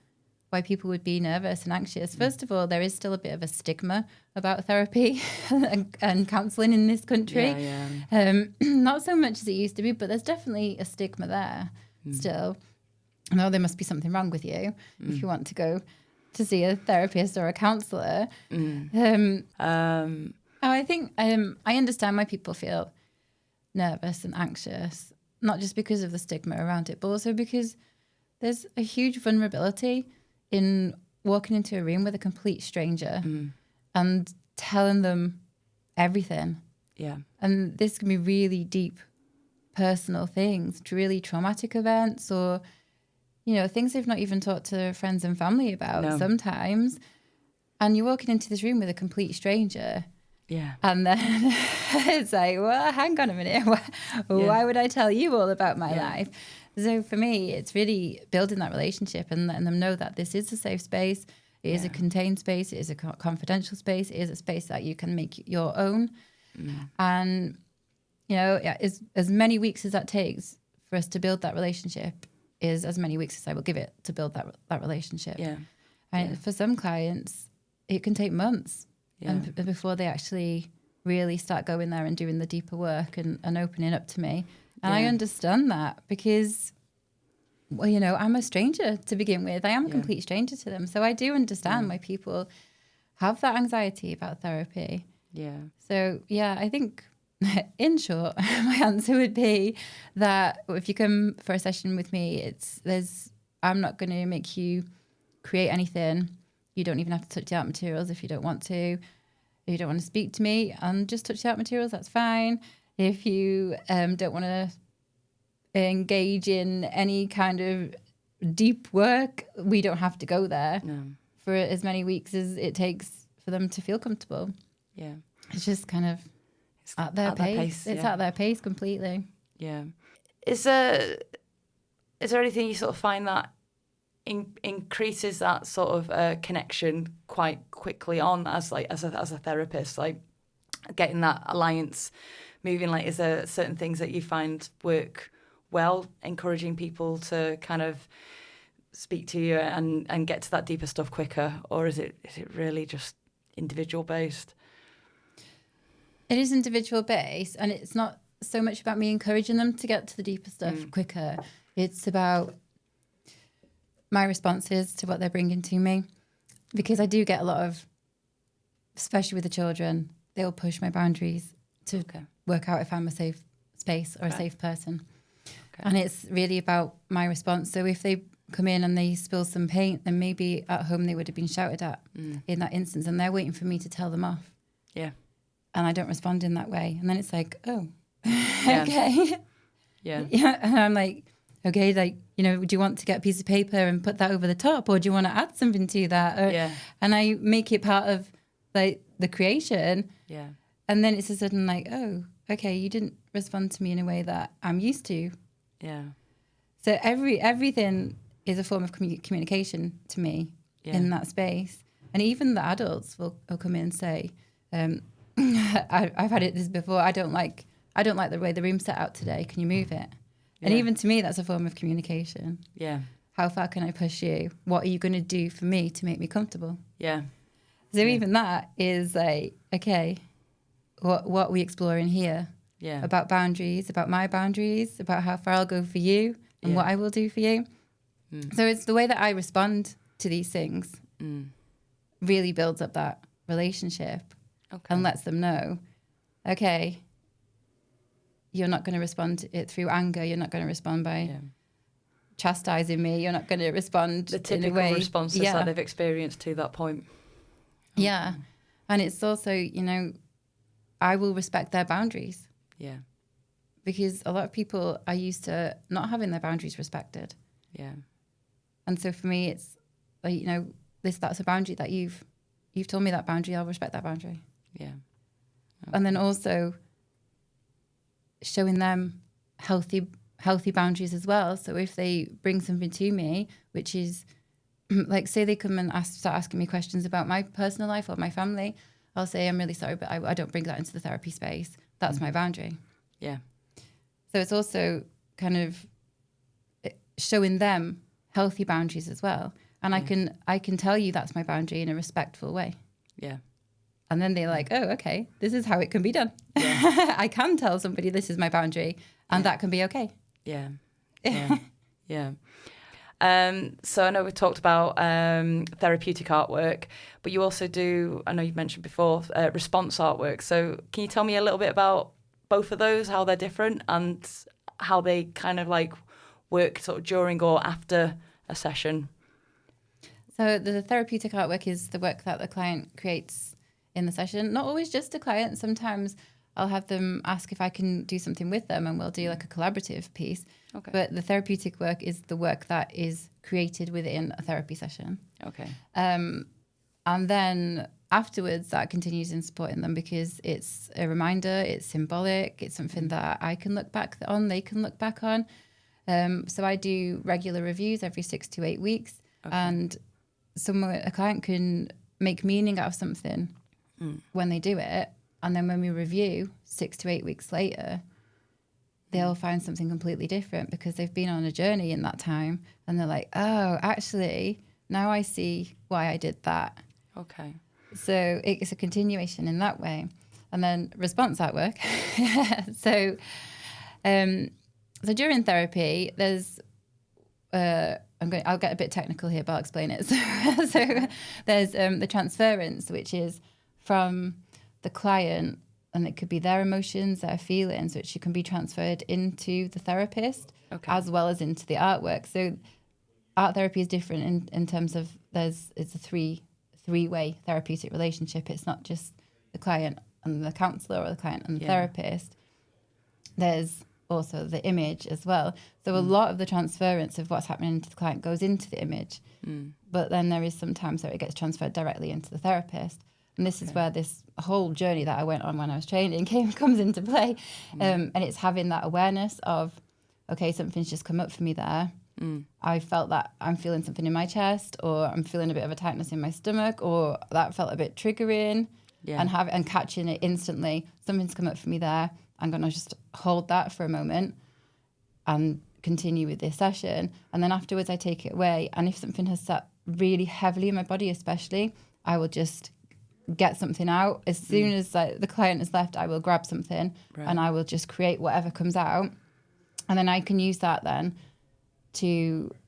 [SPEAKER 2] why people would be nervous and anxious. First of all, there is still a bit of a stigma about therapy and counselling in this country. Not so much as it used to be, but there's definitely a stigma there still. No, there must be something wrong with you if you want to go to see a therapist or a counsellor. I think I understand why people feel nervous and anxious, not just because of the stigma around it, but also because there's a huge vulnerability in walking into a room with a complete stranger and telling them everything. And this can be really deep personal things, really traumatic events, or things they've not even talked to friends and family about sometimes. And you're walking into this room with a complete stranger. And then it's like, well, hang on a minute. Why would I tell you all about my life? So for me, it's really building that relationship and letting them know that this is a safe space. It is a contained space. It is a confidential space. It is a space that you can make your own. And, as many weeks as that takes for us to build that relationship is as many weeks as I will give it to build that relationship. And for some clients, it can take months and before they actually really start going there and doing the deeper work and opening up to me. And I understand that because, I'm a stranger to begin with. I am a complete stranger to them. So I do understand why people have that anxiety about therapy. So, I think in short, my answer would be that if you come for a session with me, I'm not going to make you create anything. You don't even have to touch the art materials if you don't want to. If you don't want to speak to me and just touch the art materials, that's fine. If you don't want to engage in any kind of deep work, we don't have to go there for as many weeks as it takes for them to feel comfortable. Yeah. It's just kind of at their pace. It's at their pace completely.
[SPEAKER 1] Yeah. Is there anything you sort of find that increases that sort of connection quite quickly on as a therapist, like getting that alliance moving? Like, is there certain things that you find work well, encouraging people to kind of speak to you and get to that deeper stuff quicker, or is it really just individual based?
[SPEAKER 2] It is individual based, and it's not so much about me encouraging them to get to the deeper stuff quicker. It's about my responses to what they're bringing to me, because I do get a lot of, especially with the children, they will push my boundaries to work out if I'm a safe space or a safe person. And it's really about my response. So if they come in and they spill some paint, then maybe at home they would have been shouted at in that instance, and they're waiting for me to tell them off. Yeah. And I don't respond in that way. And then it's like, oh, okay. Yeah. Yeah. And I'm like, okay, like, you know, do you want to get a piece of paper and put that over the top, or do you want to add something to that? Or, and I make it part of like the creation. Yeah. And then it's a sudden like, oh, okay, you didn't respond to me in a way that I'm used to. Yeah. So everything is a form of communication to me in that space. And even the adults will come in and say, I've had this before. I don't like the way the room's set out today. Can you move it? And even to me, that's a form of communication. Yeah. How far can I push you? What are you going to do for me to make me comfortable? Yeah. So even that is like, okay, what are we exploring here? Yeah. About boundaries, about my boundaries, about how far I'll go for you and what I will do for you. So it's the way that I respond to these things really builds up that relationship and lets them know, okay, you're not going to respond to it through anger. You're not going to respond by chastising me. You're not going to respond
[SPEAKER 1] the typical
[SPEAKER 2] in a way,
[SPEAKER 1] responses that they've experienced to that point.
[SPEAKER 2] Yeah. And it's also, you know, I will respect their boundaries. Yeah. Because a lot of people are used to not having their boundaries respected. Yeah. And so for me, it's like, you know, that's a boundary that you've told me that boundary, I'll respect that boundary. Yeah. Okay. And then also showing them healthy boundaries as well. So if they bring something to me, which is like, say they come and start asking me questions about my personal life or my family, I'll say, I'm really sorry, but I don't bring that into the therapy space. That's my boundary. Yeah. So it's also kind of showing them healthy boundaries as well. And I can tell you that's my boundary in a respectful way. Yeah. And then they're like, oh, okay, this is how it can be done. Yeah. I can tell somebody this is my boundary and that can be okay. Yeah. Yeah.
[SPEAKER 1] Yeah. So I know we talked about therapeutic artwork, but you also do, I know you've mentioned before, response artwork. So can you tell me a little bit about both of those, how they're different and how they kind of like work sort of during or after a session?
[SPEAKER 2] So the therapeutic artwork is the work that the client creates in the session. Not always just a client. Sometimes I'll have them ask if I can do something with them and we'll do like a collaborative piece. Okay. But the therapeutic work is the work that is created within a therapy session. Okay. And then afterwards that continues in supporting them because it's a reminder, it's symbolic, it's something that I can look back on, they can look back on. So I do regular reviews every 6 to 8 weeks. Okay. And a client can make meaning out of something when they do it. And then when we review 6 to 8 weeks later, they'll find something completely different because they've been on a journey in that time. And they're like, oh, actually, now I see why I did that. Okay. So it's a continuation in that way. And then response artwork. So during therapy, there's... I'll get a bit technical here, but I'll explain it. So there's the transference, which is from the client, and it could be their emotions, their feelings, which can be transferred into the therapist as well as into the artwork. So art therapy is different in terms of it's a three-way therapeutic relationship. It's not just the client and the counsellor or the client and the therapist. There's also the image as well. So a lot of the transference of what's happening to the client goes into the image. But then there is sometimes where it gets transferred directly into the therapist. And this is where this whole journey that I went on when I was training comes into play. And it's having that awareness of, okay, something's just come up for me there. I felt that I'm feeling something in my chest, or I'm feeling a bit of a tightness in my stomach, or that felt a bit triggering, and catching it instantly. Something's come up for me there. I'm going to just hold that for a moment and continue with this session. And then afterwards I take it away. And if something has sat really heavily in my body especially, I will just get something out. As soon as the client is left, I will grab something and I will just create whatever comes out. And then I can use that then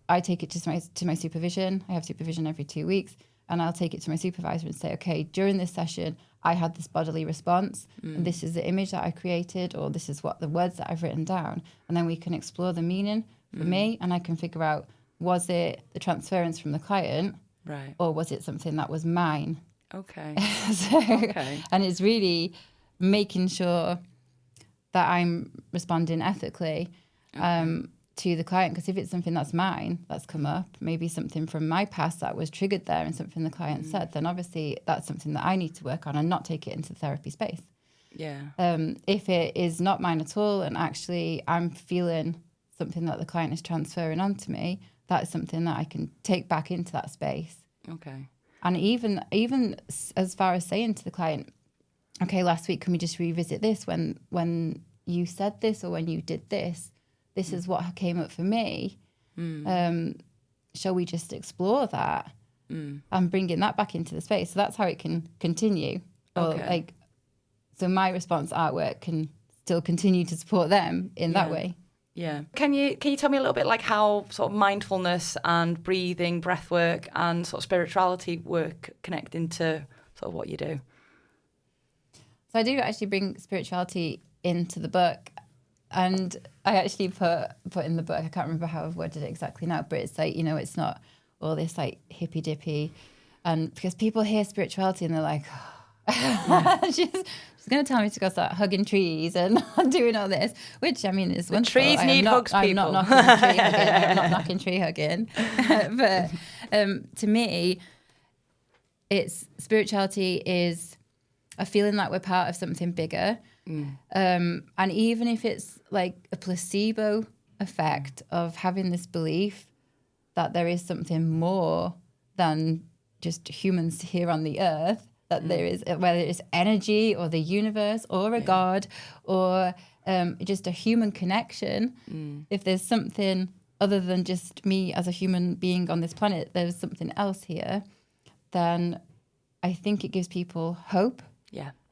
[SPEAKER 2] I take it to my supervision. I have supervision every 2 weeks, and I'll take it to my supervisor and say, okay, during this session, I had this bodily response, and this is the image that I created, or this is what the words that I've written down. And then we can explore the meaning for me, and I can figure out, was it the transference from the client, or was it something that was mine?
[SPEAKER 1] Okay.
[SPEAKER 2] And it's really making sure that I'm responding ethically. To the client, because if it's something that's mine that's come up, maybe something from my past that was triggered there and something the client said, then obviously that's something that I need to work on and not take it into the therapy space. If it is not mine at all and actually I'm feeling something that the client is transferring onto me, that is something that I can take back into that space. And even as far as saying to the client, okay, last week, can we just revisit this when you said this or when you did this? This is what came up for me. Shall we just explore that and bringing that back into the space? So that's how it can continue. Or so my response artwork can still continue to support them in that way.
[SPEAKER 1] Can you tell me a little bit like how sort of mindfulness and breathing, breath work and sort of spirituality work connect into sort of what you do?
[SPEAKER 2] So I do actually bring spirituality into the book. And I actually put in the book, I can't remember how I've worded it exactly now, but it's like, it's not all this like hippy dippy. And because people hear spirituality and they're like, she's going to tell me to go start hugging trees and doing all this, which I mean is wonderful.
[SPEAKER 1] Trees need hugs, people.
[SPEAKER 2] I'm not knocking tree hugging. I'm not knocking tree hugging. But to me, spirituality is a feeling that we're part of something bigger. And even if it's like a placebo effect of having this belief that there is something more than just humans here on the earth, that there is, whether it's energy or the universe or a god or just a human connection, if there's something other than just me as a human being on this planet, there's something else here, then I think it gives people hope.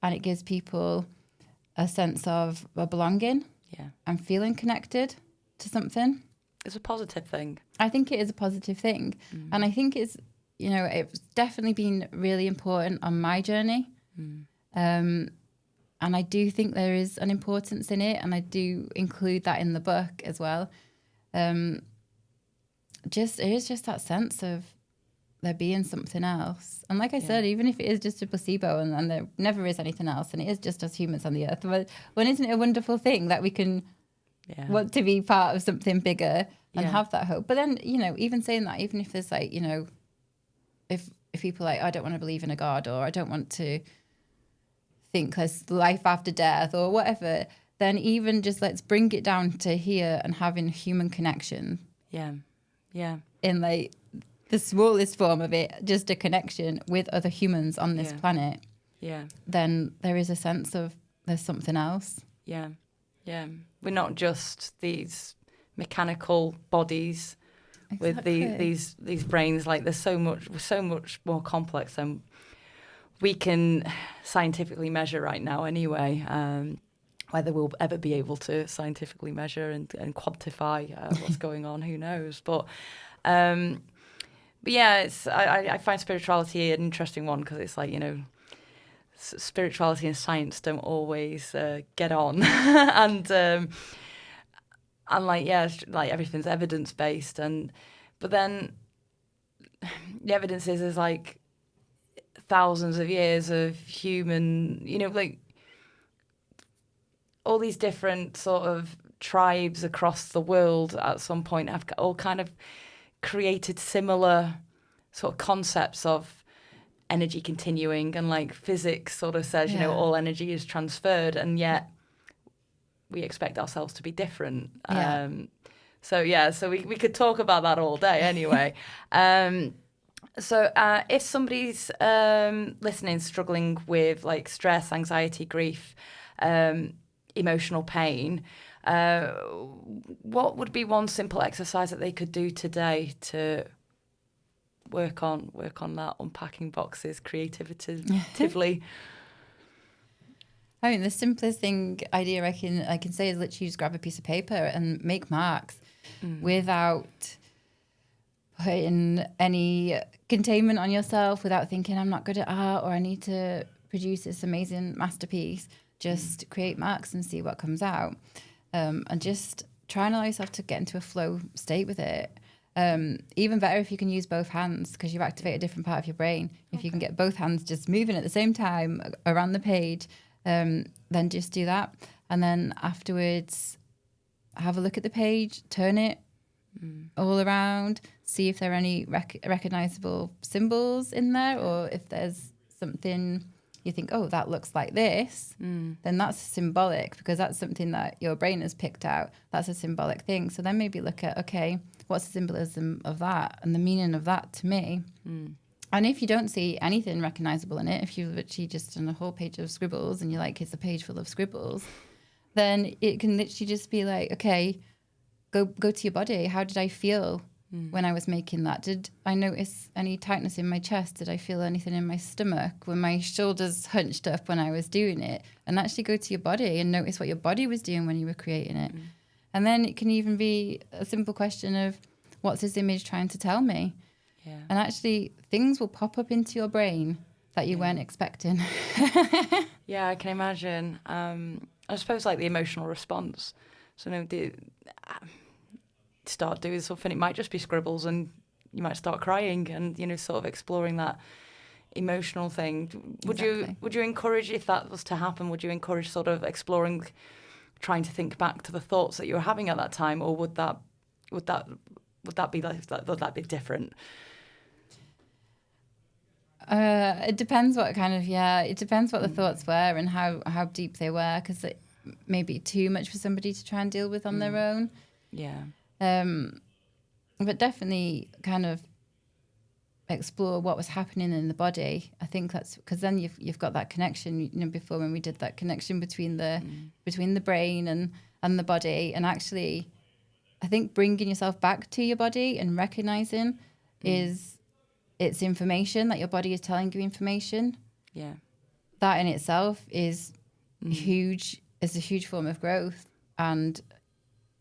[SPEAKER 2] And it gives people a sense of a belonging and feeling connected to something.
[SPEAKER 1] It's a positive thing.
[SPEAKER 2] I think it is a positive thing. And I think it's definitely been really important on my journey. And I do think there is an importance in it, and I do include that in the book as well. It is just that sense of there being something else. And like I said, even if it is just a placebo and there never is anything else and it is just us humans on the earth, well, isn't it a wonderful thing that we can want to be part of something bigger and have that hope? But then, even saying that, even if there's like, if people are like, I don't want to believe in a God, or I don't want to think there's life after death or whatever, then even just let's bring it down to here and having human connection. In like the smallest form of it, just a connection with other humans on this planet, then there is a sense of there's something else.
[SPEAKER 1] We're not just these mechanical bodies with these brains. Like we're so much more complex than we can scientifically measure right now anyway. Whether we'll ever be able to scientifically measure and quantify what's going on, who knows? But yeah, I find spirituality an interesting one because it's like, spirituality and science don't always get on. And like everything's evidence-based. But then the evidence is like thousands of years of human, like all these different sort of tribes across the world at some point have all kind of created similar sort of concepts of energy continuing, and like physics sort of says, all energy is transferred, and yet we expect ourselves to be different.
[SPEAKER 2] Yeah.
[SPEAKER 1] So we could talk about that all day anyway. So if somebody's listening, struggling with like stress, anxiety, grief, emotional pain, what would be one simple exercise that they could do today to work on that unpacking boxes creatively?
[SPEAKER 2] I mean, the simplest idea I can say is literally just grab a piece of paper and make marks without putting any containment on yourself, without thinking I'm not good at art or I need to produce this amazing masterpiece. Just create marks and see what comes out. And just try and allow yourself to get into a flow state with it. Even better if you can use both hands, because you activate a different part of your brain. If you can get both hands just moving at the same time around the page, then just do that. And then afterwards, have a look at the page, turn it all around, see if there are any recognizable symbols in there, or if there's something you think, oh, that looks like this, then that's symbolic, because that's something that your brain has picked out. That's a symbolic thing. So then maybe look at, okay, what's the symbolism of that and the meaning of that to me? And if you don't see anything recognizable in it, if you've literally just done a whole page of scribbles and you're like, it's a page full of scribbles, then it can literally just be like, okay, go to your body. How did I feel when I was making that? Did I notice any tightness in my chest? Did I feel anything in my stomach? Were my shoulders hunched up when I was doing it? And actually go to your body and notice what your body was doing when you were creating it. And then it can even be a simple question of, what's this image trying to tell me? Yeah. And actually things will pop up into your brain that you weren't expecting.
[SPEAKER 1] Yeah, I can imagine. I suppose like the emotional response. So start doing something, it might just be scribbles and you might start crying, and sort of exploring that emotional thing. Would you encourage, if that was to happen, would you encourage sort of exploring, trying to think back to the thoughts that you were having at that time, or would that be different?
[SPEAKER 2] It depends what kind of, it depends what the thoughts were and how deep they were, because it may be too much for somebody to try and deal with on their own. Yeah. But definitely kind of explore what was happening in the body. I think that's because then you've got that connection, before when we did that connection between the brain and the body. And actually, I think bringing yourself back to your body and recognizing it's information, that your body is telling you information. Yeah. That in itself is huge. It's a huge form of growth and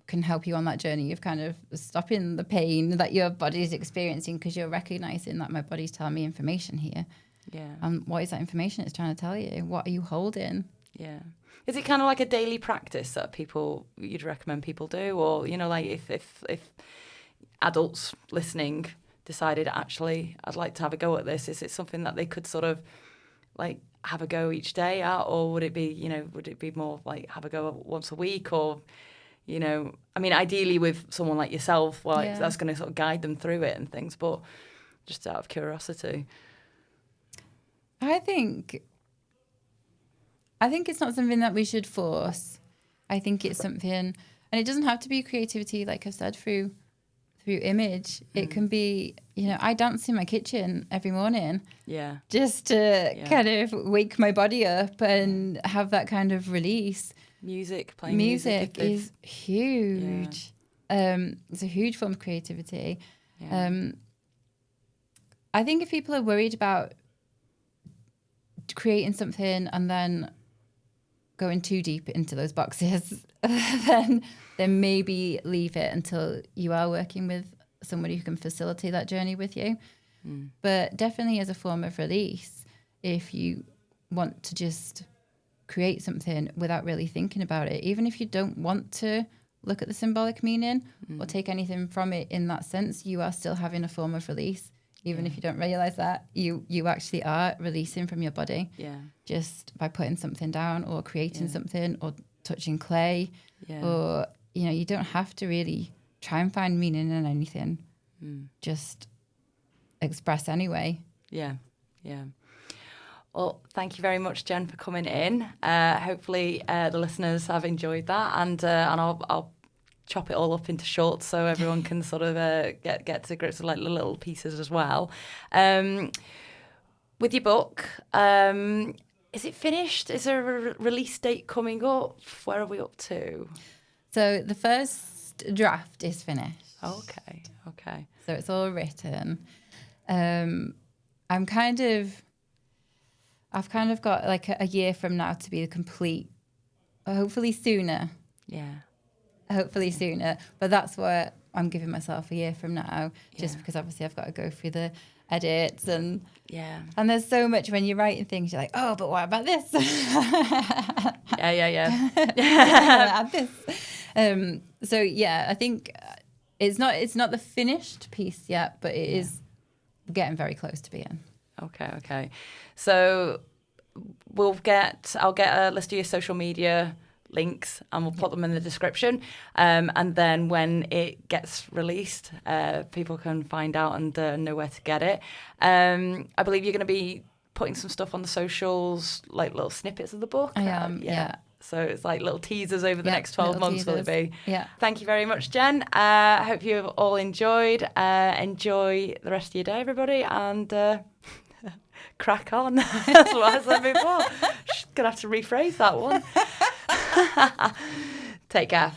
[SPEAKER 2] can help you on that journey of kind of stopping the pain that your body is experiencing, because you're recognizing that my body's telling me information here. Yeah. And what is that information it's trying to tell you? What are you holding? Yeah.
[SPEAKER 1] Is it kind of like a daily practice that you'd recommend people do? Or, like if adults listening decided, actually, I'd like to have a go at this, is it something that they could sort of like have a go each day at? Or would it be more like have a go once a week? Or, ideally with someone like yourself, that's going to sort of guide them through it and things, but just out of curiosity.
[SPEAKER 2] I think it's not something that we should force. I think it's something, and it doesn't have to be creativity, like I've said, through image. It can be, I dance in my kitchen every morning. Yeah. Just to kind of wake my body up and have that kind of release.
[SPEAKER 1] Playing music
[SPEAKER 2] is huge. Yeah. It's a huge form of creativity. Yeah. I think if people are worried about creating something and then going too deep into those boxes, then maybe leave it until you are working with somebody who can facilitate that journey with you. But definitely as a form of release, if you want to just create something without really thinking about it, even if you don't want to look at the symbolic meaning or take anything from it in that sense, you are still having a form of release. Even if you don't realize that, you actually are releasing from your body.
[SPEAKER 1] Yeah.
[SPEAKER 2] Just by putting something down or creating something or touching clay. Or, you don't have to really try and find meaning in anything. Just express anyway.
[SPEAKER 1] Yeah. Well, thank you very much, Jen, for coming in. Hopefully the listeners have enjoyed that, and I'll chop it all up into shorts so everyone can sort of get to grips with like little pieces as well. With your book, is it finished? Is there a release date coming up? Where are we up to?
[SPEAKER 2] So the first draft is finished.
[SPEAKER 1] Okay.
[SPEAKER 2] So it's all written. I've kind of got like a year from now to be the complete, hopefully sooner.
[SPEAKER 1] Yeah.
[SPEAKER 2] Hopefully sooner. But that's what I'm giving myself, a year from now, just because obviously I've got to go through the edits and there's so much when you're writing things, you're like, oh, but what about this? Add this. So yeah, I think it's not the finished piece yet, but it is getting very close to being.
[SPEAKER 1] Okay. So I'll get a list of your social media links and we'll put them in the description. And then when it gets released, people can find out and know where to get it. I believe you're going to be putting some stuff on the socials, like little snippets of the book.
[SPEAKER 2] I am, yeah.
[SPEAKER 1] So it's like little teasers over the next 12 months, will it be?
[SPEAKER 2] Yeah.
[SPEAKER 1] Thank you very much, Jen. I hope you've all enjoyed. Enjoy the rest of your day, everybody, and crack on. That's what I said before. Gonna have to rephrase that one. Take care.